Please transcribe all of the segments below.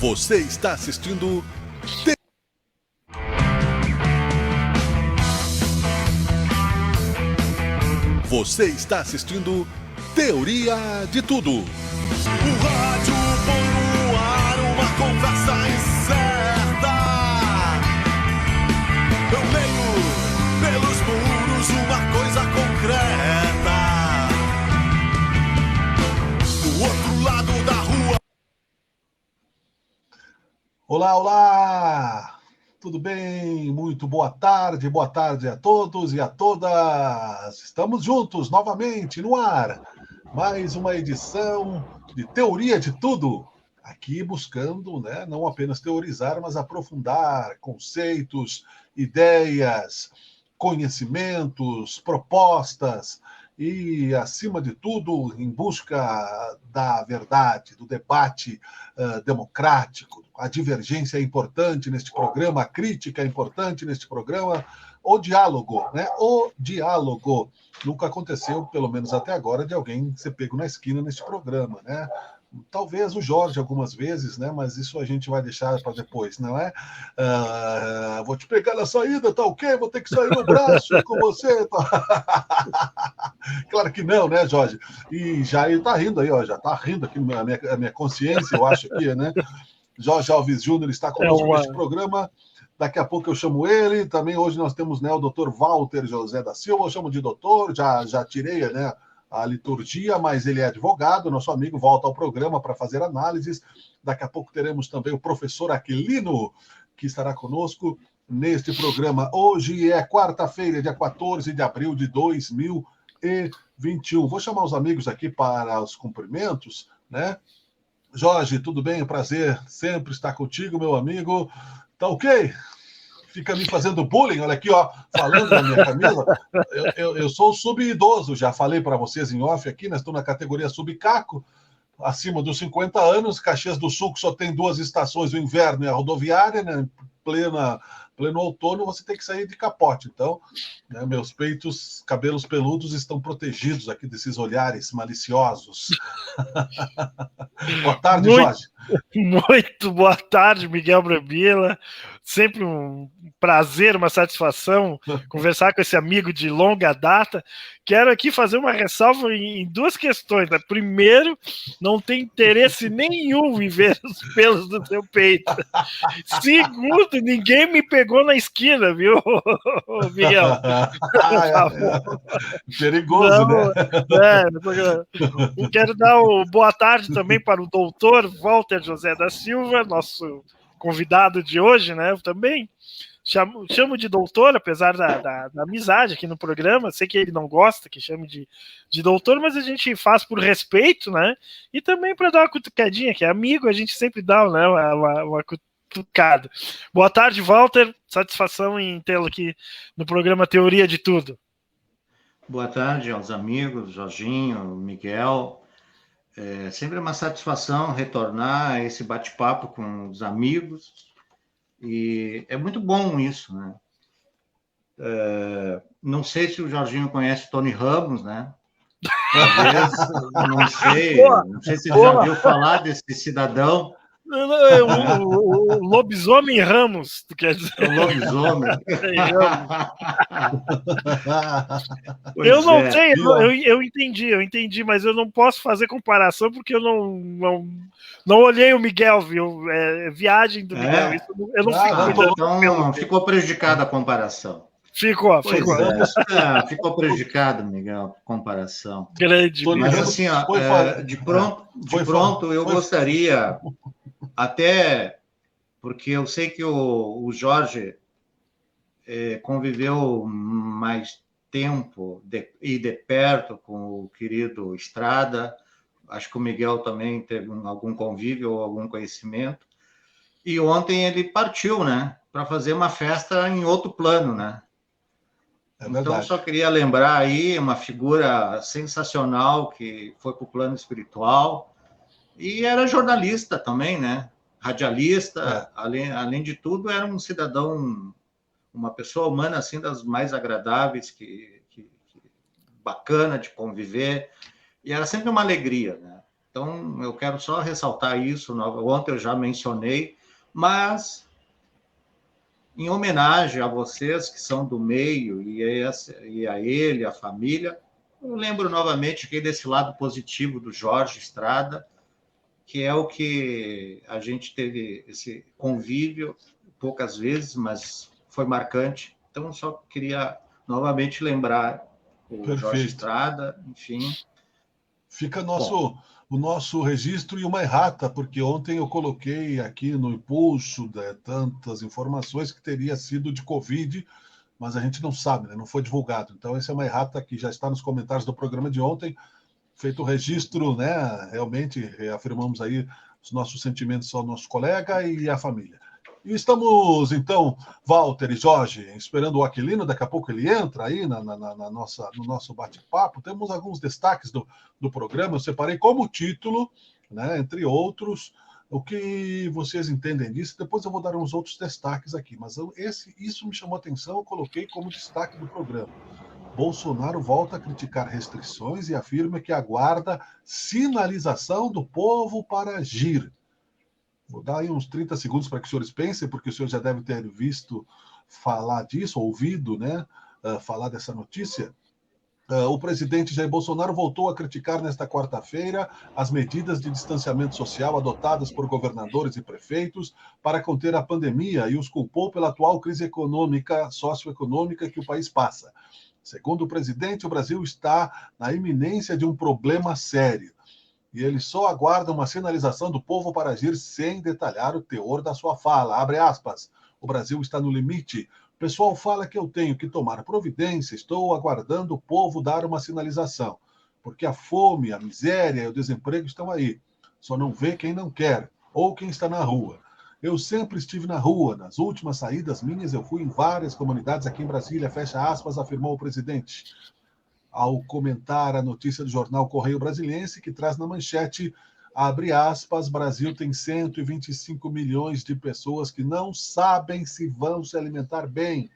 Você está assistindo... Você está assistindo Teoria de Tudo. O rádio põe no ar uma conversa incerta. Eu leio pelos muros uma coisa concreta. Do outro lado da rua. Olá, olá! Tudo bem? Muito boa tarde a todos e a todas. Estamos juntos novamente no ar. Mais uma edição de Teoria de Tudo. Aqui buscando, né, não apenas teorizar, mas aprofundar conceitos, ideias, conhecimentos, propostas e, acima de tudo, em busca da verdade, do debate democrático. A divergência é importante neste programa, a crítica é importante neste programa, o diálogo, né? O diálogo. Nunca aconteceu, pelo menos até agora, de alguém ser pego na esquina neste programa, né? Talvez o Jorge algumas vezes, né? Mas isso a gente vai deixar para depois, não é? Vou te pegar na saída, tá ok? Vou ter que sair no braço com você. Tá? Claro que não, né, Jorge? E já ele tá rindo aí, ó, já tá rindo aqui a minha consciência, eu acho aqui, né? Jorge Alves Júnior está conosco neste programa. Daqui a pouco eu chamo ele. Também hoje nós temos, né, o doutor Walter José da Silva. Eu chamo de doutor, já tirei, né, a liturgia, mas ele é advogado, nosso amigo, volta ao programa para fazer análises. Daqui a pouco teremos também o professor Aquilino, que estará conosco neste programa. Hoje é quarta-feira, dia 14 de abril de 2021. Vou chamar os amigos aqui para os cumprimentos, né? Jorge, tudo bem? Prazer sempre estar contigo, meu amigo. Tá ok? Fica me fazendo bullying, olha aqui, ó, falando da minha camisa. Eu sou sub-idoso, já falei para vocês em off aqui, nós estamos na categoria sub-caco, acima dos 50 anos. Caxias do Sul, que só tem 2 estações, o inverno e a rodoviária, né? Pleno outono, você tem que sair de capote. Então, né, meus peitos, cabelos peludos estão protegidos aqui desses olhares maliciosos. Boa tarde, Jorge. Muito boa tarde, Miguel Brambila. Sempre um prazer, uma satisfação conversar com esse amigo de longa data. Quero aqui fazer uma ressalva em 2 questões. Né? Primeiro, não tem interesse nenhum em ver os pelos do seu peito. Segundo, ninguém me pegou na esquina, viu, Miguel? Perigoso, não, né? Eu quero dar boa tarde também para o doutor Walter José da Silva, nosso convidado de hoje, né? Eu também chamo de doutor, apesar da amizade aqui no programa. Sei que ele não gosta que chame de doutor, mas a gente faz por respeito, né? E também para dar uma cutucadinha, que é amigo, a gente sempre dá, né, uma cutucada. Boa tarde, Walter. Satisfação em tê-lo aqui no programa Teoria de Tudo. Boa tarde aos amigos, Jorginho, Miguel. É sempre uma satisfação retornar a esse bate-papo com os amigos, e é muito bom isso, né? Não sei se o Jorginho conhece Tony Ramos, né? Talvez, não sei se ele já viu falar desse cidadão. O lobisomem Ramos, tu quer dizer? O lobisomem. Eu não sei, eu entendi, mas eu não posso fazer comparação porque eu não olhei o Miguel, viu? Viagem do Miguel. Isso, eu não fico. Então ficou prejudicada a comparação. Ficou. Ficou prejudicado, Miguel, a comparação. Grande. Mas assim, ó, de pronto eu gostaria, até porque eu sei que o Jorge conviveu mais tempo e de perto com o querido Estrada. Acho que o Miguel também teve algum convívio ou algum conhecimento. E ontem ele partiu, né, para fazer uma festa em outro plano, né? Então, só queria lembrar aí uma figura sensacional que foi para o plano espiritual e era jornalista também, né? Radialista, além de tudo, era um cidadão, uma pessoa humana assim das mais agradáveis, que bacana de conviver, e era sempre uma alegria, né? Então, eu quero só ressaltar isso. Ontem eu já mencionei, mas em homenagem a vocês que são do meio e a ele, a família, eu lembro novamente aqui desse lado positivo do Jorge Estrada, que é o que a gente teve esse convívio poucas vezes, mas foi marcante. Então, só queria novamente lembrar o Perfeito. Jorge Estrada, enfim. Fica o nosso registro e uma errata, porque ontem eu coloquei aqui no impulso de tantas informações que teria sido de Covid, mas a gente não sabe, né? Não foi divulgado. Então, essa é uma errata que já está nos comentários do programa de ontem. Feito o registro, né? Realmente reafirmamos aí os nossos sentimentos ao nosso colega e à família. E estamos, então, Walter e Jorge, esperando o Aquilino, daqui a pouco ele entra aí no nosso bate-papo. Temos alguns destaques do programa, eu separei como título, né, entre outros, o que vocês entendem disso. Depois eu vou dar uns outros destaques aqui, mas isso me chamou a atenção, eu coloquei como destaque do programa. Bolsonaro volta a criticar restrições e afirma que aguarda sinalização do povo para agir. Vou dar aí uns 30 segundos para que os senhores pensem, porque os senhores já devem ter visto falar disso, ouvido, né, falar dessa notícia. O presidente Jair Bolsonaro voltou a criticar nesta quarta-feira as medidas de distanciamento social adotadas por governadores e prefeitos para conter a pandemia e os culpou pela atual crise socioeconômica que o país passa. Segundo o presidente, o Brasil está na iminência de um problema sério. E ele só aguarda uma sinalização do povo para agir sem detalhar o teor da sua fala. Abre aspas. O Brasil está no limite. O pessoal fala que eu tenho que tomar providência. Estou aguardando o povo dar uma sinalização. Porque a fome, a miséria e o desemprego estão aí. Só não vê quem não quer ou quem está na rua. Eu sempre estive na rua. Nas últimas saídas minhas, eu fui em várias comunidades aqui em Brasília. Fecha aspas, afirmou o presidente. Ao comentar a notícia do jornal Correio Brasiliense, que traz na manchete, abre aspas, Brasil tem 125 milhões de pessoas que não sabem se vão se alimentar bem.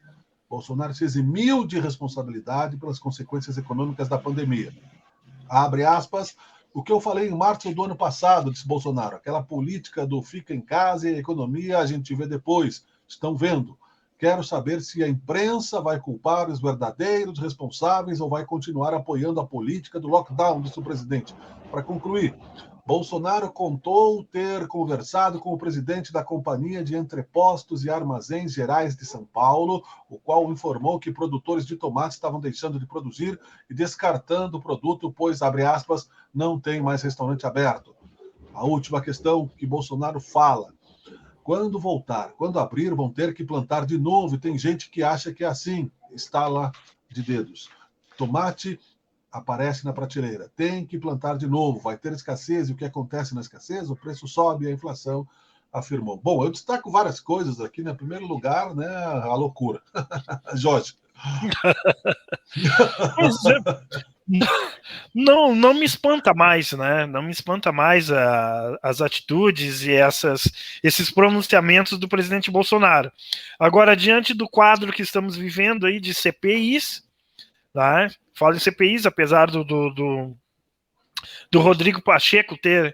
Bolsonaro se eximiu de responsabilidade pelas consequências econômicas da pandemia. Abre aspas, o que eu falei em março do ano passado, disse Bolsonaro, aquela política do fica em casa e a economia a gente vê depois, estão vendo. Quero saber se a imprensa vai culpar os verdadeiros responsáveis ou vai continuar apoiando a política do lockdown, disse o presidente. Para concluir, Bolsonaro contou ter conversado com o presidente da Companhia de Entrepostos e Armazéns Gerais de São Paulo, o qual informou que produtores de tomate estavam deixando de produzir e descartando o produto, pois, abre aspas, não tem mais restaurante aberto. A última questão que Bolsonaro fala. Quando voltar, quando abrir, vão ter que plantar de novo. E tem gente que acha que é assim, estala de dedos. Tomate aparece na prateleira. Tem que plantar de novo. Vai ter escassez. E o que acontece na escassez? O preço sobe e a inflação afirmou. Bom, eu destaco várias coisas aqui. Em primeiro lugar, né, a loucura. Jorge. Não me espanta mais, né? Não me espanta mais as atitudes e esses pronunciamentos do presidente Bolsonaro. Agora, diante do quadro que estamos vivendo aí de CPIs, né? Falo em CPIs, apesar do Rodrigo Pacheco ter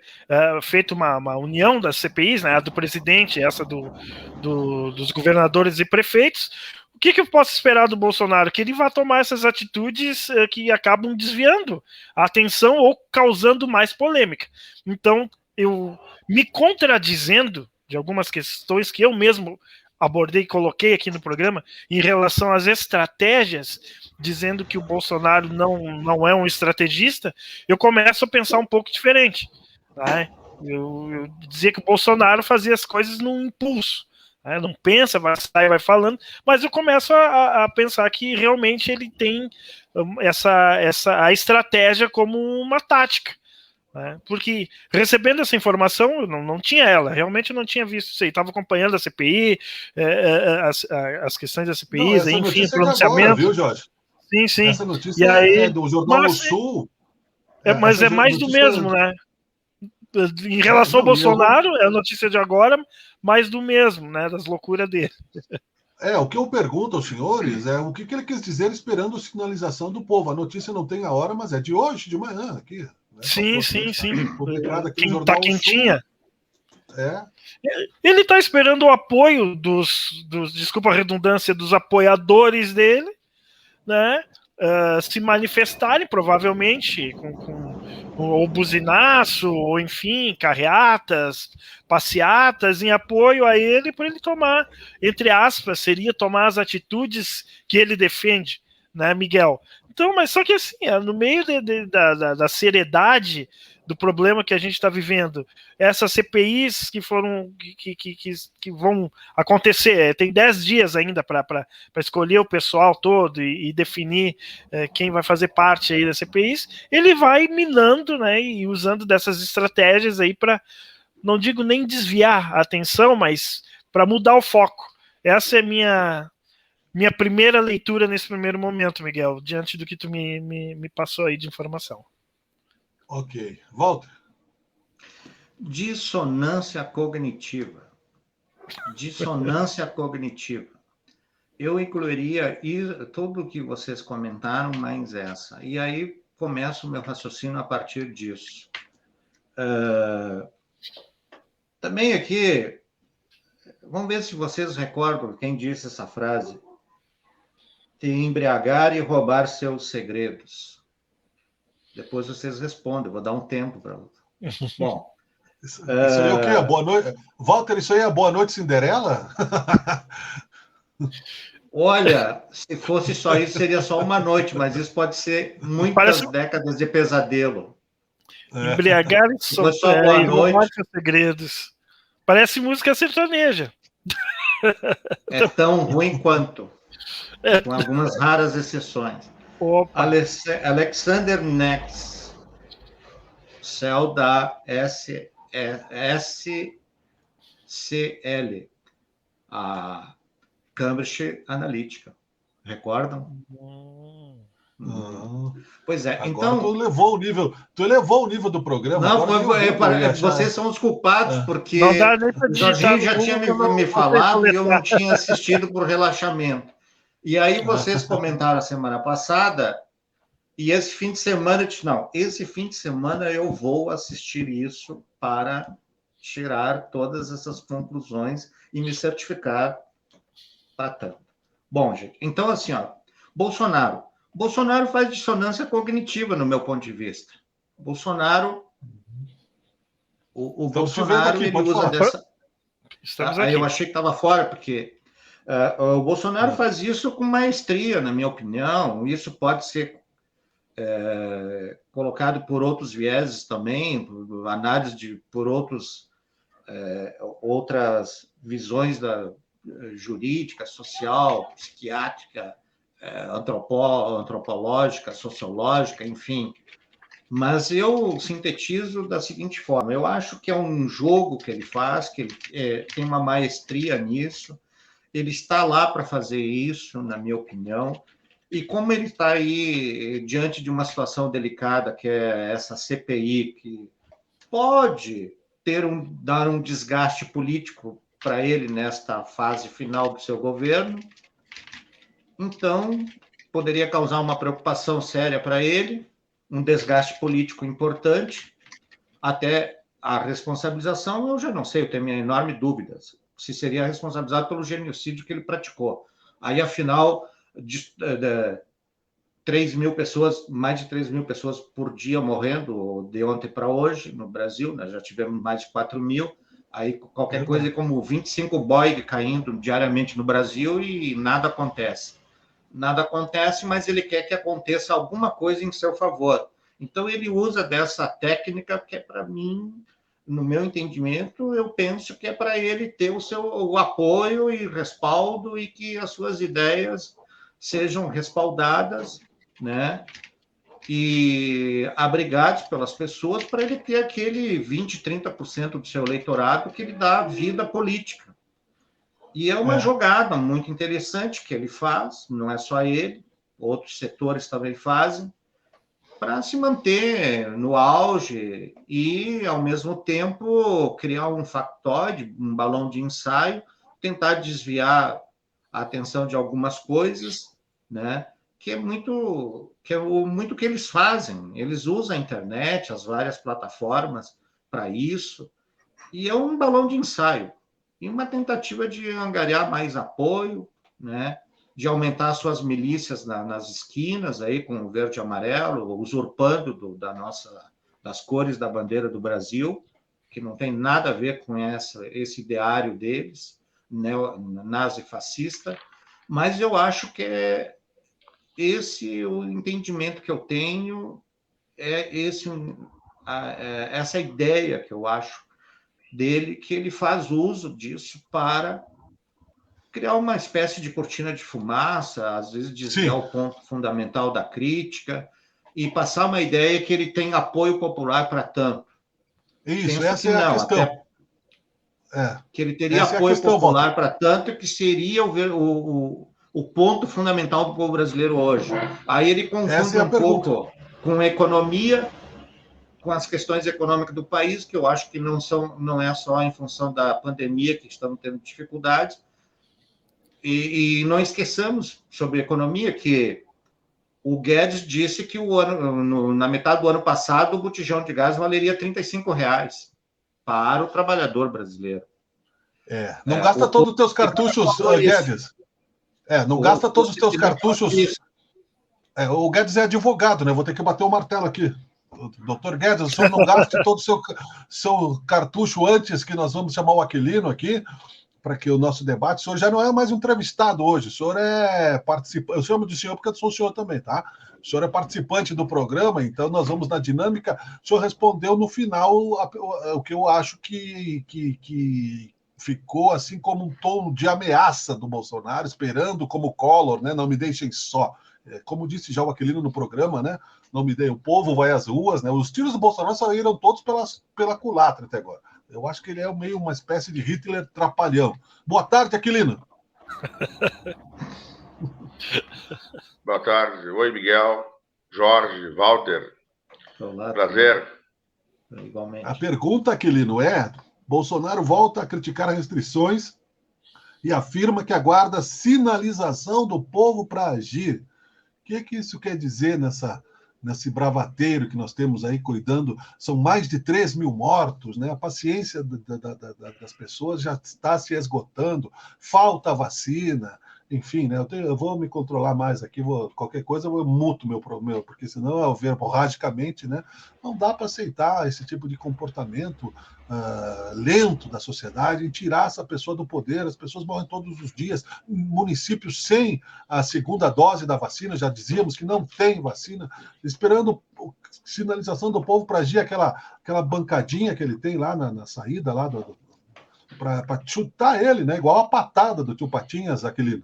feito uma união das CPIs, né? A do presidente, essa dos governadores e prefeitos. O que eu posso esperar do Bolsonaro? Que ele vá tomar essas atitudes que acabam desviando a atenção ou causando mais polêmica. Então, eu me contradizendo de algumas questões que eu mesmo abordei e coloquei aqui no programa em relação às estratégias, dizendo que o Bolsonaro não é um estrategista, eu começo a pensar um pouco diferente. Né? Eu dizia que o Bolsonaro fazia as coisas num impulso. Não pensa, vai falando, mas eu começo a pensar que realmente ele tem a estratégia como uma tática, né? Porque recebendo essa informação, eu não tinha ela, realmente não tinha visto isso aí, estava acompanhando a CPI, as questões da CPI, enfim, pronunciamento. Agora, viu, Jorge? Sim. Essa notícia e aí, é do Jornal do Sul. Mas é mais do mesmo, né? Em relação ao Bolsonaro, é a notícia de agora, mais do mesmo, né? Das loucuras dele. O que eu pergunto aos senhores é o que ele quis dizer esperando a sinalização do povo. A notícia não tem a hora, mas é de hoje, de manhã, aqui. Né? Sim, sim, sim. Publicado aqui no Quem Jornal tá quentinha. É. Ele está esperando o apoio desculpa a redundância, dos apoiadores dele, né? Se manifestarem, provavelmente, com ou buzinaço, ou enfim, carreatas, passeatas em apoio a ele, para ele tomar, entre aspas, seria tomar as atitudes que ele defende, né, Miguel? Então, mas só que assim, no meio da seriedade do problema que a gente está vivendo, essas CPIs que foram que vão acontecer, tem 10 dias ainda para escolher o pessoal todo e definir quem vai fazer parte aí das CPIs, ele vai minando, né, e usando dessas estratégias aí para, não digo nem desviar a atenção, mas para mudar o foco. Essa é minha primeira leitura nesse primeiro momento, Miguel, diante do que tu me passou aí de informação. Ok. Walter. Dissonância cognitiva. Dissonância cognitiva. Eu incluiria tudo o que vocês comentaram, mais essa. E aí começa o meu raciocínio a partir disso. Também aqui, vamos ver se vocês recordam quem disse essa frase. Te embriagar e roubar seus segredos. Depois vocês respondem, vou dar um tempo para. Bom. Isso aí é o quê? Boa noite. Walter, isso aí é Boa Noite, Cinderela? Olha, se fosse só isso, seria só uma noite, mas isso pode ser muitas décadas de pesadelo. Embriagar e roubar seus segredos. Parece música sertaneja. É tão ruim quanto, com algumas raras exceções. Opa. Alexander Nex, céu da SCL, a Cambridge Analytica. Recordam? Pois é, agora então... Tu elevou o nível do programa. Não, vocês são os culpados, porque o Jorginho já tinha me falado e eu não tinha assistido por relaxamento. E aí vocês comentaram a semana passada, e esse fim de semana, esse fim de semana eu vou assistir isso para tirar todas essas conclusões e me certificar para tanto. Bom, gente, então assim, Bolsonaro faz dissonância cognitiva, no meu ponto de vista. Bolsonaro, o Bolsonaro, aqui, ele usa dessa... Eu achei que estava fora, porque o Bolsonaro faz isso com maestria, na minha opinião. Isso pode ser colocado por outros vieses também, por análise por outras visões jurídica, social, psiquiátrica, antropológica, sociológica, enfim. Mas eu sintetizo da seguinte forma: eu acho que é um jogo que ele faz, que ele tem uma maestria nisso, ele está lá para fazer isso, na minha opinião, e como ele está aí diante de uma situação delicada, que é essa CPI, que pode dar um desgaste político para ele nesta fase final do seu governo, então poderia causar uma preocupação séria para ele, um desgaste político importante, até a responsabilização, eu já não sei, eu tenho minha enorme dúvida se seria responsabilizado pelo genocídio que ele praticou. Aí, afinal, 3 mil pessoas, mais de 3 mil pessoas por dia morrendo, de ontem para hoje, no Brasil, nós já tivemos mais de 4 mil, aí qualquer coisa é como 25 Boeing caindo diariamente no Brasil e nada acontece. Nada acontece, mas ele quer que aconteça alguma coisa em seu favor. Então, ele usa dessa técnica que é, para mim, no meu entendimento, eu penso que é para ele ter o apoio e respaldo e que as suas ideias sejam respaldadas, né? E abrigados pelas pessoas, para ele ter aquele 20%, 30% do seu eleitorado que ele dá vida política. E é uma jogada muito interessante que ele faz, não é só ele, outros setores também fazem, para se manter no auge e, ao mesmo tempo, criar um factoide, um balão de ensaio, tentar desviar a atenção de algumas coisas, né? que é muito que eles fazem. Eles usam a internet, as várias plataformas para isso, e é um balão de ensaio e uma tentativa de angariar mais apoio, né? De aumentar suas milícias nas esquinas aí com o verde e amarelo, usurpando das cores da bandeira do Brasil, que não tem nada a ver com esse ideário deles, nazi-fascista, mas eu acho que é esse o entendimento que eu tenho, essa ideia que eu acho dele, que ele faz uso disso para criar uma espécie de cortina de fumaça, às vezes desviar o ponto fundamental da crítica e passar uma ideia que ele tem apoio popular para tanto. Isso, essa é a questão. Que ele teria apoio popular para tanto, que seria o ponto fundamental do povo brasileiro hoje. Aí ele confunde um pouco com a economia, com as questões econômicas do país, que eu acho que não é só em função da pandemia que estamos tendo dificuldades. E não esqueçamos sobre a economia, que o Guedes disse que na metade do ano passado o botijão de gás valeria R$35 para o trabalhador brasileiro. Não gasta todos os teus cartuchos, Guedes. Não gasta todos os teus cartuchos. O Guedes é advogado, né? Vou ter que bater o martelo aqui. Doutor Guedes, o senhor não gaste todo o seu cartucho antes que nós vamos chamar o Aquilino aqui, para que o nosso debate... O senhor já não é mais um entrevistado hoje, o senhor é participante. Eu chamo de senhor porque eu sou o senhor também, tá? O senhor é participante do programa, então nós vamos na dinâmica. O senhor respondeu no final o que eu acho que ficou assim como um tom de ameaça do Bolsonaro, esperando como Collor, né? Não me deixem só. Como disse já o Aquilino no programa, né? Não me deixem, o povo vai às ruas, né? Os tiros do Bolsonaro saíram todos pela culatra até agora. Eu acho que ele é meio uma espécie de Hitler trapalhão. Boa tarde, Aquilino. Boa tarde. Oi, Miguel, Jorge, Walter. Olá, prazer. Igualmente. A pergunta, Aquilino, é: Bolsonaro volta a criticar as restrições e afirma que aguarda sinalização do povo para agir. O que isso quer dizer nesse bravateiro que nós temos aí cuidando? São mais de 3 mil mortos, né? A paciência das pessoas já está se esgotando, falta vacina, enfim, né? Eu vou me controlar mais aqui, qualquer coisa eu muto meu, porque senão eu ver hemorragicamente, né? Não dá para aceitar esse tipo de comportamento lento da sociedade, e tirar essa pessoa do poder. As pessoas morrem todos os dias, municípios sem a segunda dose da vacina, já dizíamos que não tem vacina, esperando sinalização do povo para agir, aquela bancadinha que ele tem lá na saída lá para chutar ele, né? Igual a patada do tio Patinhas, Aquilino.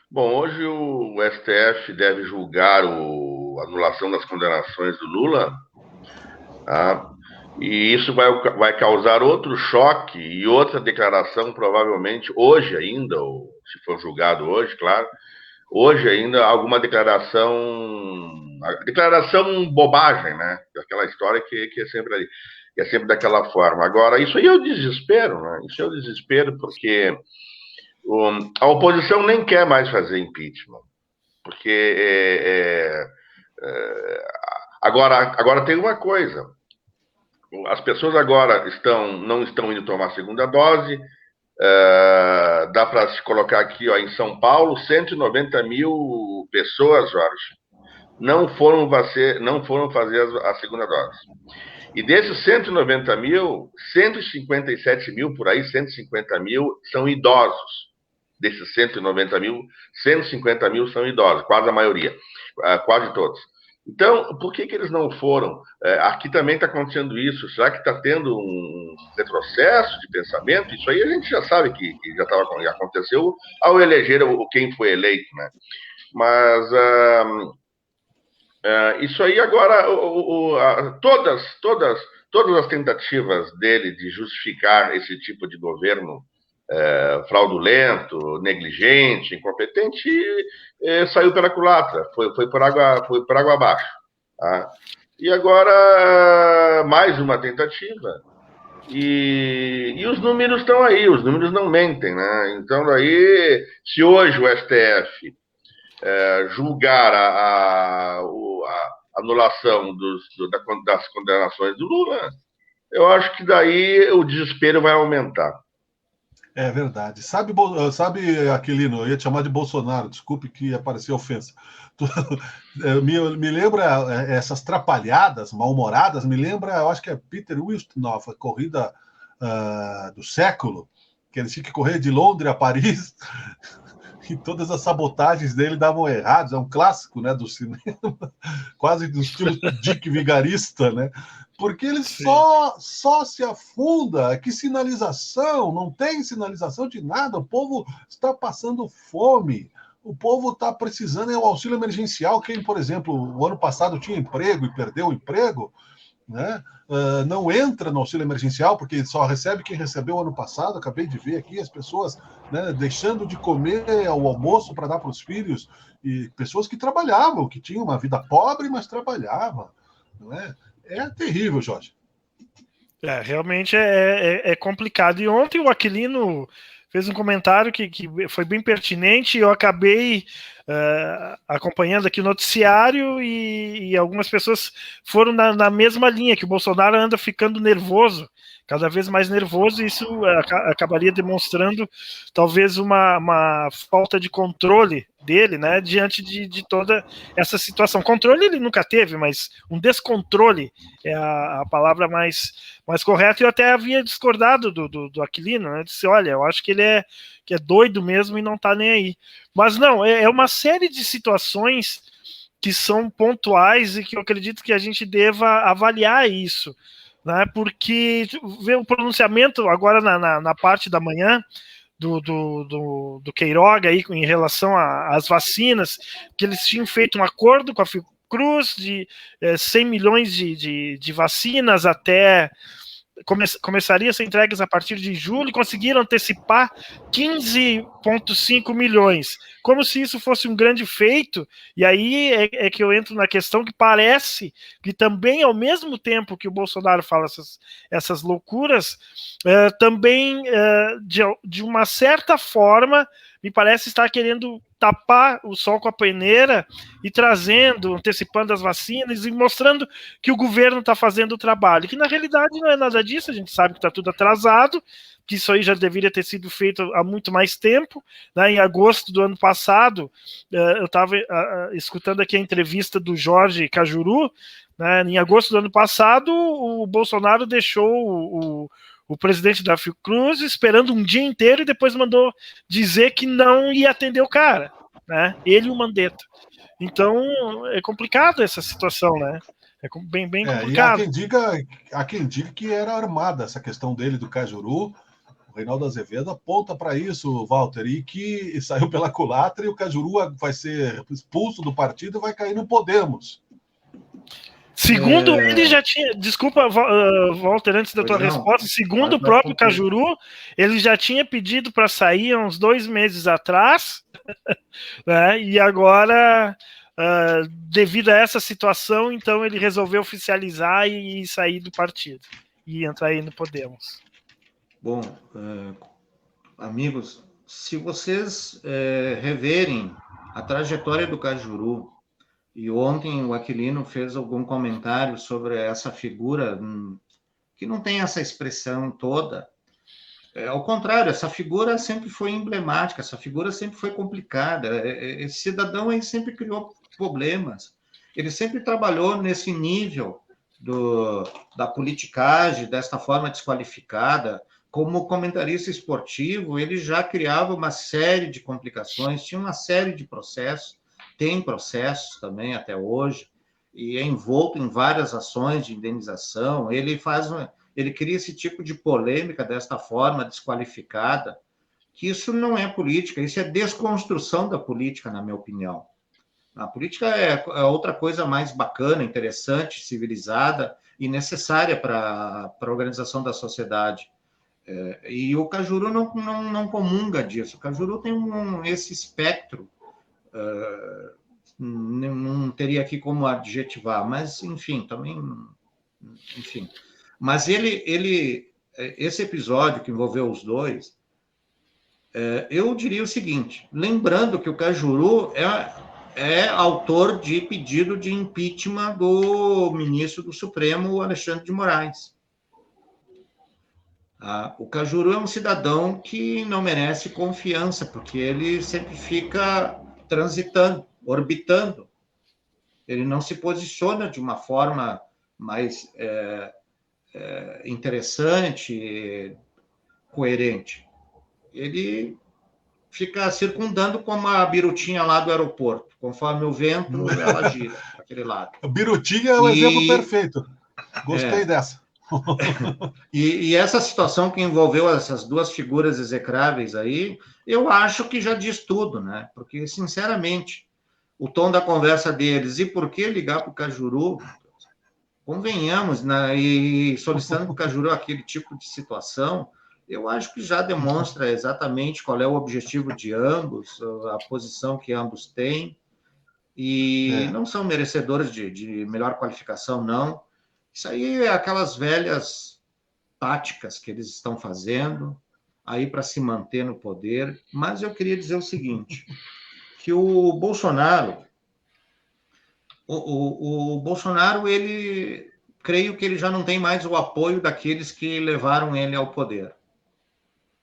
Bom, hoje o STF deve julgar a anulação das condenações do Lula, tá? E isso vai causar outro choque e outra declaração, provavelmente hoje ainda, ou se for julgado hoje, claro, hoje ainda alguma declaração bobagem, né? Aquela história que é sempre ali, que é sempre daquela forma. Agora, isso aí é o desespero, né? Isso é o desespero porque a oposição nem quer mais fazer impeachment, porque agora tem uma coisa: as pessoas agora não estão indo tomar a segunda dose. Dá para se colocar aqui, ó, em São Paulo, 190 mil pessoas, Jorge, não foram fazer a segunda dose. E desses 190 mil, 157 mil, por aí, 150 mil são idosos. Desses 190 mil, 150 mil são idosos, quase a maioria, quase todos. Então, por que eles não foram? Aqui também está acontecendo isso. Será que está tendo um retrocesso de pensamento? Isso aí a gente já sabe que já aconteceu ao eleger quem foi eleito, né? Mas isso aí agora, todas as tentativas dele de justificar esse tipo de governo fraudulento, negligente, incompetente, saiu pela culatra, foi por água abaixo. Tá? E agora, mais uma tentativa E os números estão aí, os números não mentem, né? Então, daí, se hoje o STF julgar a anulação das condenações do Lula, eu acho que daí o desespero vai aumentar. É verdade. Sabe, Aquilino, eu ia te chamar de Bolsonaro, desculpe que apareceu ofensa. Me lembra essas trapalhadas, mal-humoradas, me lembra, eu acho que é Peter Ustinov, a corrida do século, que eles tinham que correr de Londres a Paris, e todas as sabotagens dele davam errados, é um clássico, né, do cinema, quase do estilo Dick Vigarista, né? Porque ele só se afunda. Que sinalização? Não tem sinalização de nada. O povo está passando fome. O povo está precisando do auxílio emergencial. Quem, por exemplo, o ano passado tinha emprego e perdeu o emprego, né? Não entra no auxílio emergencial, porque só recebe quem recebeu ano passado. Acabei de ver aqui as pessoas, né, deixando de comer o almoço para dar para os filhos, e pessoas que trabalhavam, que tinham uma vida pobre, mas trabalhavam, não é? É terrível, Jorge. Realmente é complicado. E ontem o Aquilino fez um comentário que foi bem pertinente, e eu acabei acompanhando aqui o noticiário, e algumas pessoas foram na mesma linha, que o Bolsonaro anda ficando nervoso, cada vez mais nervoso, e isso acabaria demonstrando talvez uma falta de controle dele, né, diante de toda essa situação. Controle ele nunca teve, mas um descontrole é a palavra mais correta. Eu até havia discordado do Aquilino, né? Eu disse, olha, eu acho que ele é doido mesmo e não tá nem aí. Mas não, é uma série de situações que são pontuais e que eu acredito que a gente deva avaliar isso, né? Porque ver o pronunciamento agora na parte da manhã do Queiroga aí em relação às vacinas, que eles tinham feito um acordo com a Fiocruz de 100 milhões de vacinas até começaria a ser entregues a partir de julho, e conseguiram antecipar 15,5 milhões, como se isso fosse um grande feito. E aí é que eu entro na questão que parece que também, ao mesmo tempo que o Bolsonaro fala essas loucuras, também, de uma certa forma, me parece estar querendo tapar o sol com a peneira e antecipando as vacinas e mostrando que o governo está fazendo o trabalho, que na realidade não é nada disso. A gente sabe que está tudo atrasado, que isso aí já deveria ter sido feito há muito mais tempo, né? Em agosto do ano passado, eu estava escutando aqui a entrevista do Jorge Cajuru, né? Em agosto do ano passado, o Bolsonaro deixou o presidente da Fiocruz esperando um dia inteiro e depois mandou dizer que não ia atender o cara, né? Ele e o Mandetta. Então, é complicado essa situação, né? É bem complicado. E há quem diga que era armada essa questão dele do Cajuru. O Reinaldo Azevedo aponta para isso, Walter, e que saiu pela culatra, e o Cajuru vai ser expulso do partido e vai cair no Podemos. Segundo ele já tinha... Desculpa, Walter, antes da tua resposta. Segundo o próprio Cajuru, ele já tinha pedido para sair há uns 2 meses atrás, né? E agora, devido a essa situação, então ele resolveu oficializar e sair do partido e entrar aí no Podemos. Bom, amigos, se vocês reverem a trajetória do Cajuru, e ontem o Aquilino fez algum comentário sobre essa figura que não tem essa expressão toda. Ao contrário, essa figura sempre foi emblemática, essa figura sempre foi complicada. Esse cidadão aí sempre criou problemas. Ele sempre trabalhou nesse nível da politicagem, desta forma desqualificada. Como comentarista esportivo, ele já criava uma série de complicações, tinha uma série de processos, tem processos também até hoje, e é envolto em várias ações de indenização. Ele cria esse tipo de polêmica desta forma desqualificada, que isso não é política, isso é desconstrução da política, na minha opinião. A política é outra coisa mais bacana, interessante, civilizada e necessária para a organização da sociedade. E o Cajuru não comunga disso. O Cajuru tem esse espectro, não teria aqui como adjetivar, mas, enfim, também... Enfim. Mas ele esse episódio que envolveu os dois, eu diria o seguinte, lembrando que o Cajuru é autor de pedido de impeachment do ministro do Supremo, Alexandre de Moraes. O Cajuru é um cidadão que não merece confiança, porque ele sempre fica transitando, orbitando. Ele não se posiciona de uma forma mais interessante, coerente. Ele fica circundando como a birutinha lá do aeroporto. Conforme o vento, ela gira para aquele lado. A birutinha é o exemplo perfeito. Gostei dessa. E essa situação que envolveu essas duas figuras execráveis aí, eu acho que já diz tudo, né? Porque, sinceramente, o tom da conversa deles, e por que ligar para o Cajuru? Convenhamos, né? E solicitando para o Cajuru aquele tipo de situação, eu acho que já demonstra exatamente qual é o objetivo de ambos, a posição que ambos têm, e não são merecedores de melhor qualificação, não. Isso aí é aquelas velhas táticas que eles estão fazendo aí para se manter no poder. Mas eu queria dizer o seguinte, que o Bolsonaro, o Bolsonaro, creio que ele já não tem mais o apoio daqueles que levaram ele ao poder,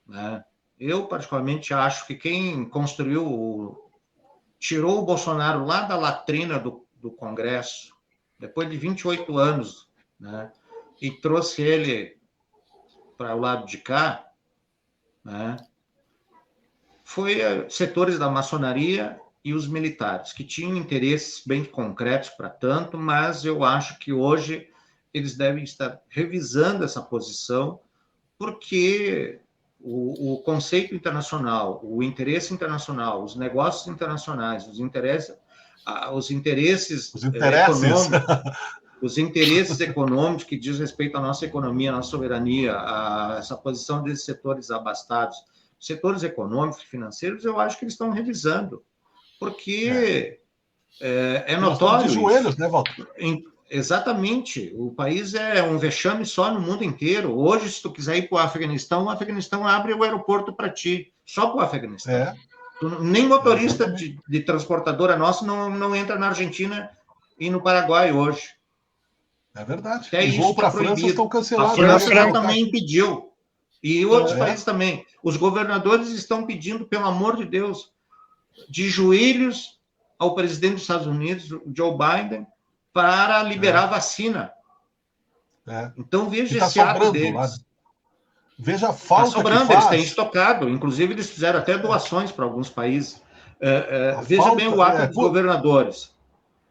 né? Eu, particularmente, acho que quem tirou o Bolsonaro lá da latrina do Congresso, depois de 28 anos, né, e trouxe ele para o lado de cá, né, foi setores da maçonaria e os militares, que tinham interesses bem concretos para tanto, mas eu acho que hoje eles devem estar revisando essa posição, porque o conceito internacional, o interesse internacional, os negócios internacionais, os interesses econômicos, os interesses econômicos que diz respeito à nossa economia, à nossa soberania, a essa posição desses setores abastados, setores econômicos e financeiros, eu acho que eles estão revisando, porque é notório. De joelhos, né, Walter? Exatamente. O país é um vexame só no mundo inteiro. Hoje, se tu quiser ir para o Afeganistão abre o aeroporto para ti, só para o Afeganistão. Nem motorista de transportadora nossa não entra na Argentina e no Paraguai hoje. É verdade. Até os voos para a França estão cancelados. A França também impediu. E outros países também. Os governadores estão pedindo, pelo amor de Deus, de joelhos ao presidente dos Estados Unidos, Joe Biden, para liberar vacina. Então, veja esse ato deles. Lá. Veja a falta que faz. Eles têm estocado. Inclusive, eles fizeram até doações para alguns países. Veja bem o ato dos governadores.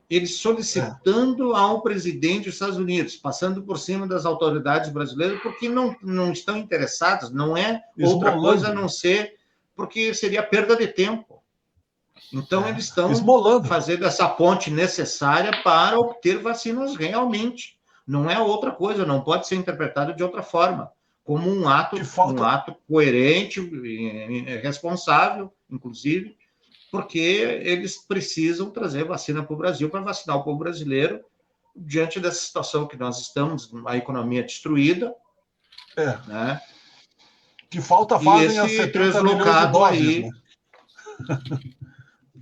Eles solicitando ao presidente dos Estados Unidos, passando por cima das autoridades brasileiras, porque não estão interessados, não é outra coisa a não ser porque seria perda de tempo. Então, eles estão fazendo essa ponte necessária para obter vacinas realmente. Não é outra coisa, não pode ser interpretado de outra forma, como um ato coerente, responsável, inclusive, porque eles precisam trazer vacina para o Brasil, para vacinar o povo brasileiro, diante dessa situação que nós estamos, a economia destruída. Né? Que falta fazem as 70 milhões de doses, aí. Né?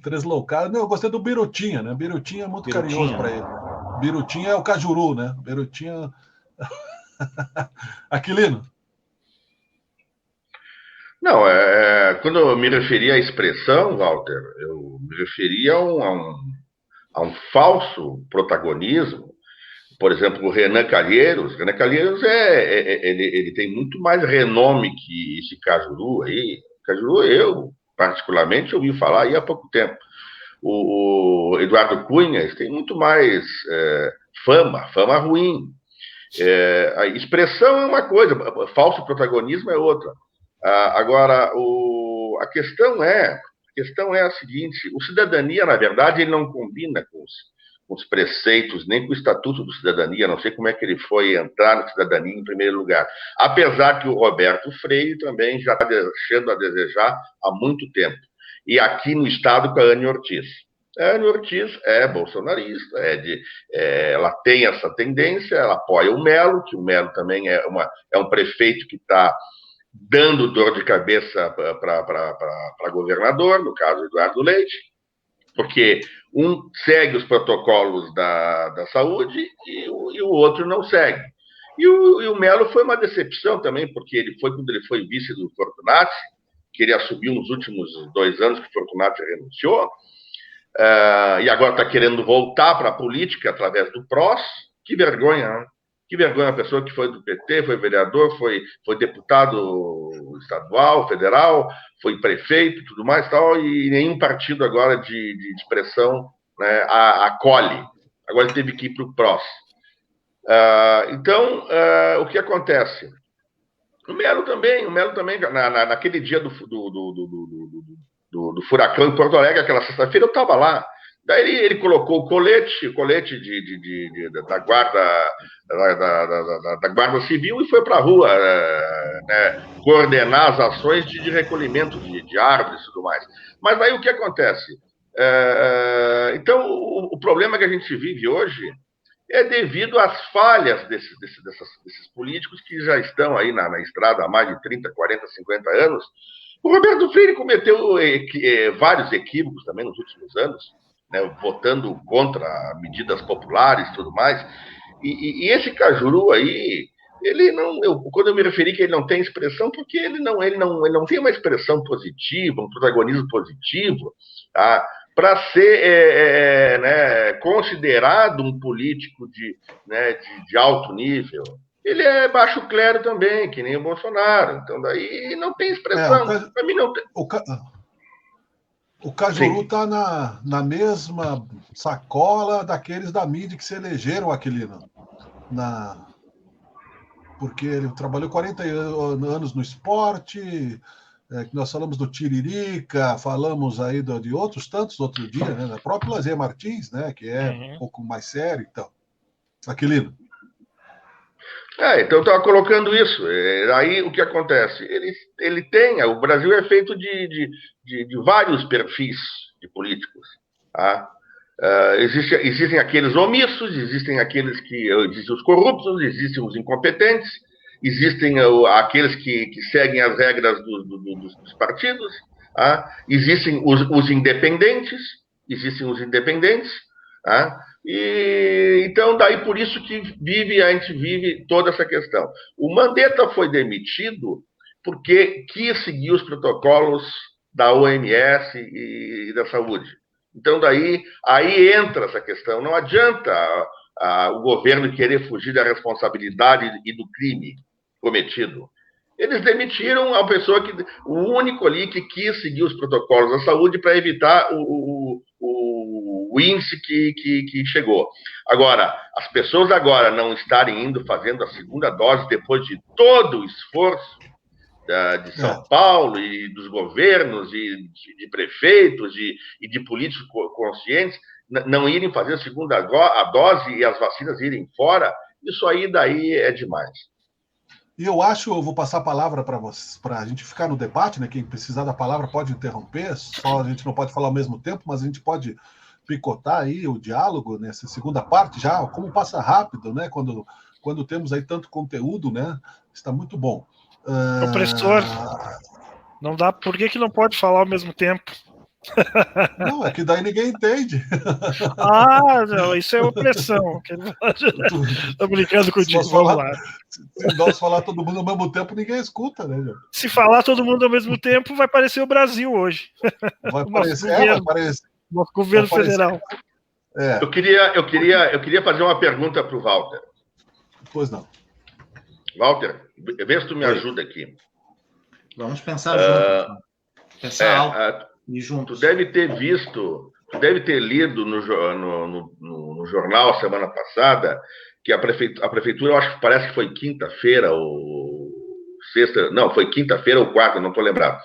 Deslocado. Eu gostei do Birutinha, né? Birutinha é muito carinhoso para ele. Birutinha é o Cajuru, né? Birutinha. Aquilino. Não, quando eu me referi à expressão, Walter, eu me referi a um falso protagonismo. Por exemplo, o Renan Calheiros. Renan Calheiros ele tem muito mais renome que esse Cajuru aí. Cajuru, eu particularmente ouvi falar aí há pouco tempo. O Eduardo Cunha tem muito mais fama ruim. A expressão é uma coisa, falso protagonismo é outra. Agora, a questão é a seguinte: o cidadania, na verdade, ele não combina com os preceitos, nem com o Estatuto do Cidadania. Não sei como é que ele foi entrar no cidadania em primeiro lugar. Apesar que o Roberto Freire também já está deixando a desejar há muito tempo. E aqui no Estado, com a Anne Ortiz. A Ana Ortiz é bolsonarista, ela tem essa tendência, ela apoia o Melo, que o Melo também é um prefeito que está dando dor de cabeça para governador, no caso Eduardo Leite, porque um segue os protocolos da saúde e o outro não segue. E o Melo foi uma decepção também, porque quando ele foi vice do Fortunati, que ele assumiu nos últimos 2 anos que o Fortunati renunciou, e agora está querendo voltar para a política através do PROS. Que vergonha, né? Que vergonha, a pessoa que foi do PT, foi vereador, foi deputado estadual, federal, foi prefeito, tudo mais, tal, e nenhum partido agora de expressão, né, acolhe. Agora ele teve que ir para o PROS. Então, o que acontece? O Melo também, naquele dia do furacão em Porto Alegre, aquela sexta-feira, eu estava lá. Daí ele colocou o colete da Guarda Civil e foi para a rua coordenar as ações de recolhimento de árvores e tudo mais. Mas daí o que acontece? Então, o problema que a gente vive hoje é devido às falhas desses políticos que já estão aí na estrada há mais de 30, 40, 50 anos. O Roberto Freire cometeu vários equívocos também nos últimos anos, né, votando contra medidas populares e tudo mais. E esse Cajuru aí, ele não. Quando eu me referi que ele não tem expressão, porque ele não tem uma expressão positiva, um protagonismo positivo, tá? Para ser considerado um político de alto nível. Ele é baixo clero também, que nem o Bolsonaro. Então, daí não tem expressão. Para mim, não tem. O Cajuru está na mesma sacola daqueles da mídia que se elegeram, Aquilino. Porque ele trabalhou 40 anos no esporte, que nós falamos do Tiririca, falamos aí de outros tantos outro dia, né? Da própria Lazer Martins, né? Que é um pouco mais sério. Então, Aquilino. Então eu estava colocando isso. Aí o que acontece? Ele tem. O Brasil é feito de vários perfis de políticos. Tá? Existem aqueles omissos, existem os corruptos, existem os incompetentes, existem aqueles que seguem as regras dos partidos, tá? Existem os independentes, tá? E então daí por isso que a gente vive toda essa questão. O Mandetta foi demitido porque quis seguir os protocolos da OMS e da saúde. Então daí aí entra essa questão. Não adianta o governo querer fugir da responsabilidade e do crime cometido. Eles demitiram a pessoa o único ali que quis seguir os protocolos da saúde para evitar o índice que chegou. Agora, as pessoas agora não estarem fazendo a segunda dose depois de todo o esforço de São Paulo e dos governos e de prefeitos e de políticos conscientes, não irem fazer a segunda dose e as vacinas irem fora, isso aí daí é demais. E eu vou passar a palavra para a gente ficar no debate, né? Quem precisar da palavra pode interromper, só a gente não pode falar ao mesmo tempo, mas a gente pode picotar aí o diálogo nessa segunda parte já, como passa rápido, né? Quando temos aí tanto conteúdo, né? Está muito bom. Professor, não dá, por que não pode falar ao mesmo tempo? Não, é que daí ninguém entende. Não, isso é opressão. Tô brincando contigo. Se nós falar todo mundo ao mesmo tempo, ninguém escuta, né? Se falar todo mundo ao mesmo tempo, vai parecer o Brasil hoje. Vai parecer. Nosso governo federal. Eu queria fazer uma pergunta para o Walter. Pois não. Walter, vê se tu me ajuda aqui. Vamos pensar juntos. Pensar alto e juntos. Tu deve ter lido no jornal semana passada que a prefeitura, eu acho que parece que foi quinta-feira ou sexta, não, foi quinta-feira ou quarta, não estou lembrado,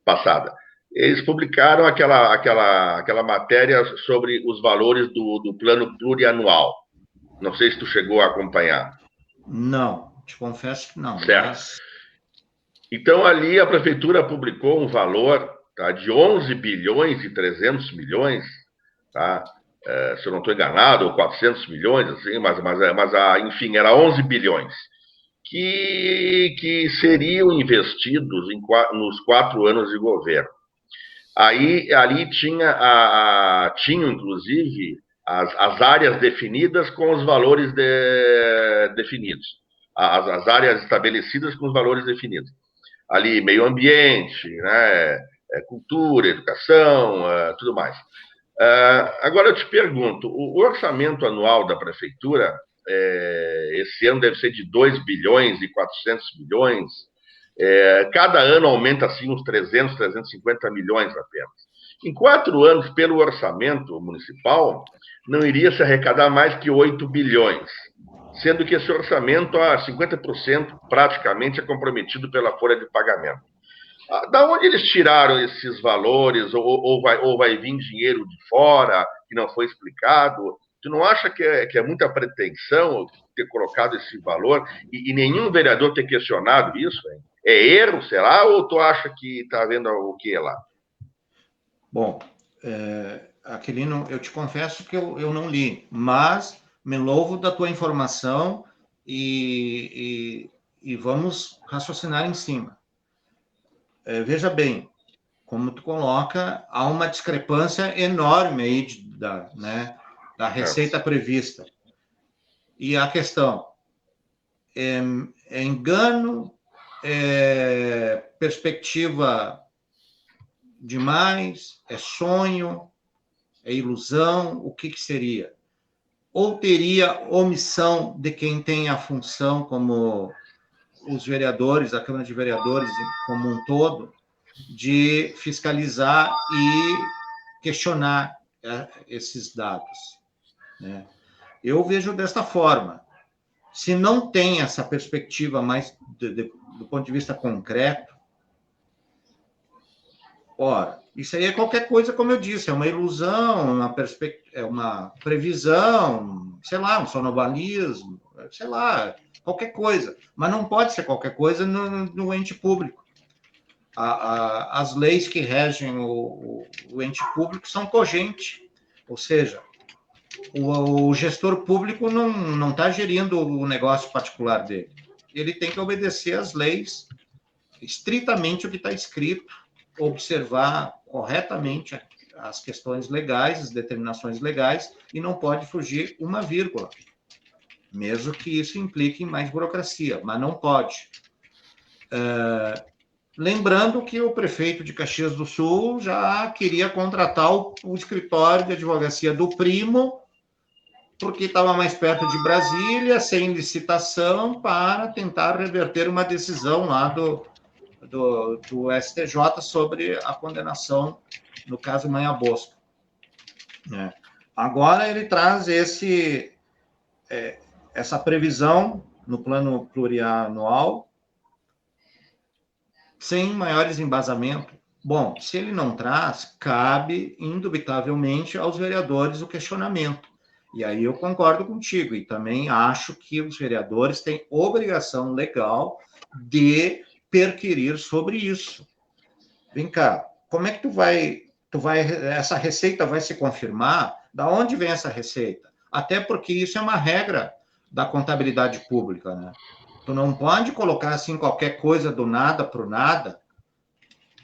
passada. Eles publicaram aquela matéria sobre os valores do plano plurianual. Não sei se tu chegou a acompanhar. Não, te confesso que não. Certo. Mas... Então, ali a prefeitura publicou um valor, tá, de 11 bilhões e 300 milhões tá? Se eu não estou enganado, ou 400 milhões, assim, enfim, era 11 bilhões, que seriam investidos nos 4 anos de governo. Ali tinham, inclusive, as áreas definidas com os valores definidos, as áreas estabelecidas com os valores definidos. Ali, meio ambiente, né, cultura, educação, tudo mais. Agora eu te pergunto, o orçamento anual da prefeitura, esse ano deve ser de 2 bilhões e 400 milhões, cada ano aumenta assim uns 300, 350 milhões apenas. Em 4 anos, pelo orçamento municipal, não iria se arrecadar mais que 8 bilhões, sendo que esse orçamento, 50% praticamente, é comprometido pela folha de pagamento. Da onde eles tiraram esses valores? Ou vai vir dinheiro de fora, que não foi explicado? Tu não acha que é muita pretensão ter colocado esse valor e nenhum vereador ter questionado isso? Hein? É erro, será? Ou tu acha que está havendo o que lá? Bom, Aquilino, eu te confesso que eu não li, mas me louvo da tua informação e vamos raciocinar em cima. Veja bem, como tu coloca, há uma discrepância enorme aí da receita prevista. E a questão, é engano, perspectiva demais, é sonho, é ilusão, o que seria? Ou teria omissão de quem tem a função, como os vereadores, a Câmara de Vereadores como um todo, de fiscalizar e questionar esses dados, né? Eu vejo desta forma. Se não tem essa perspectiva mais do ponto de vista concreto, ora, isso aí é qualquer coisa, como eu disse, é uma ilusão, é uma previsão, sei lá, um sonobalismo, sei lá, qualquer coisa. Mas não pode ser qualquer coisa no ente público. As leis que regem o ente público são cogentes, ou seja, o gestor público não está gerindo o negócio particular dele. Ele tem que obedecer às leis, estritamente o que está escrito, observar corretamente as questões legais, as determinações legais, e não pode fugir uma vírgula, mesmo que isso implique em mais burocracia, mas não pode. Lembrando que o prefeito de Caxias do Sul já queria contratar o escritório de advocacia do primo, porque estava mais perto de Brasília, sem licitação, para tentar reverter uma decisão lá do STJ sobre a condenação no caso Manha Bosco. Agora ele traz essa previsão no plano plurianual sem maiores embasamentos. Bom, se ele não traz, cabe indubitavelmente aos vereadores o questionamento. E aí eu concordo contigo, e também acho que os vereadores têm obrigação legal de perquirir sobre isso. Vem cá, como é que essa receita vai se confirmar? Da onde vem essa receita? Até porque isso é uma regra da contabilidade pública, né? Tu não pode colocar assim qualquer coisa do nada para o nada,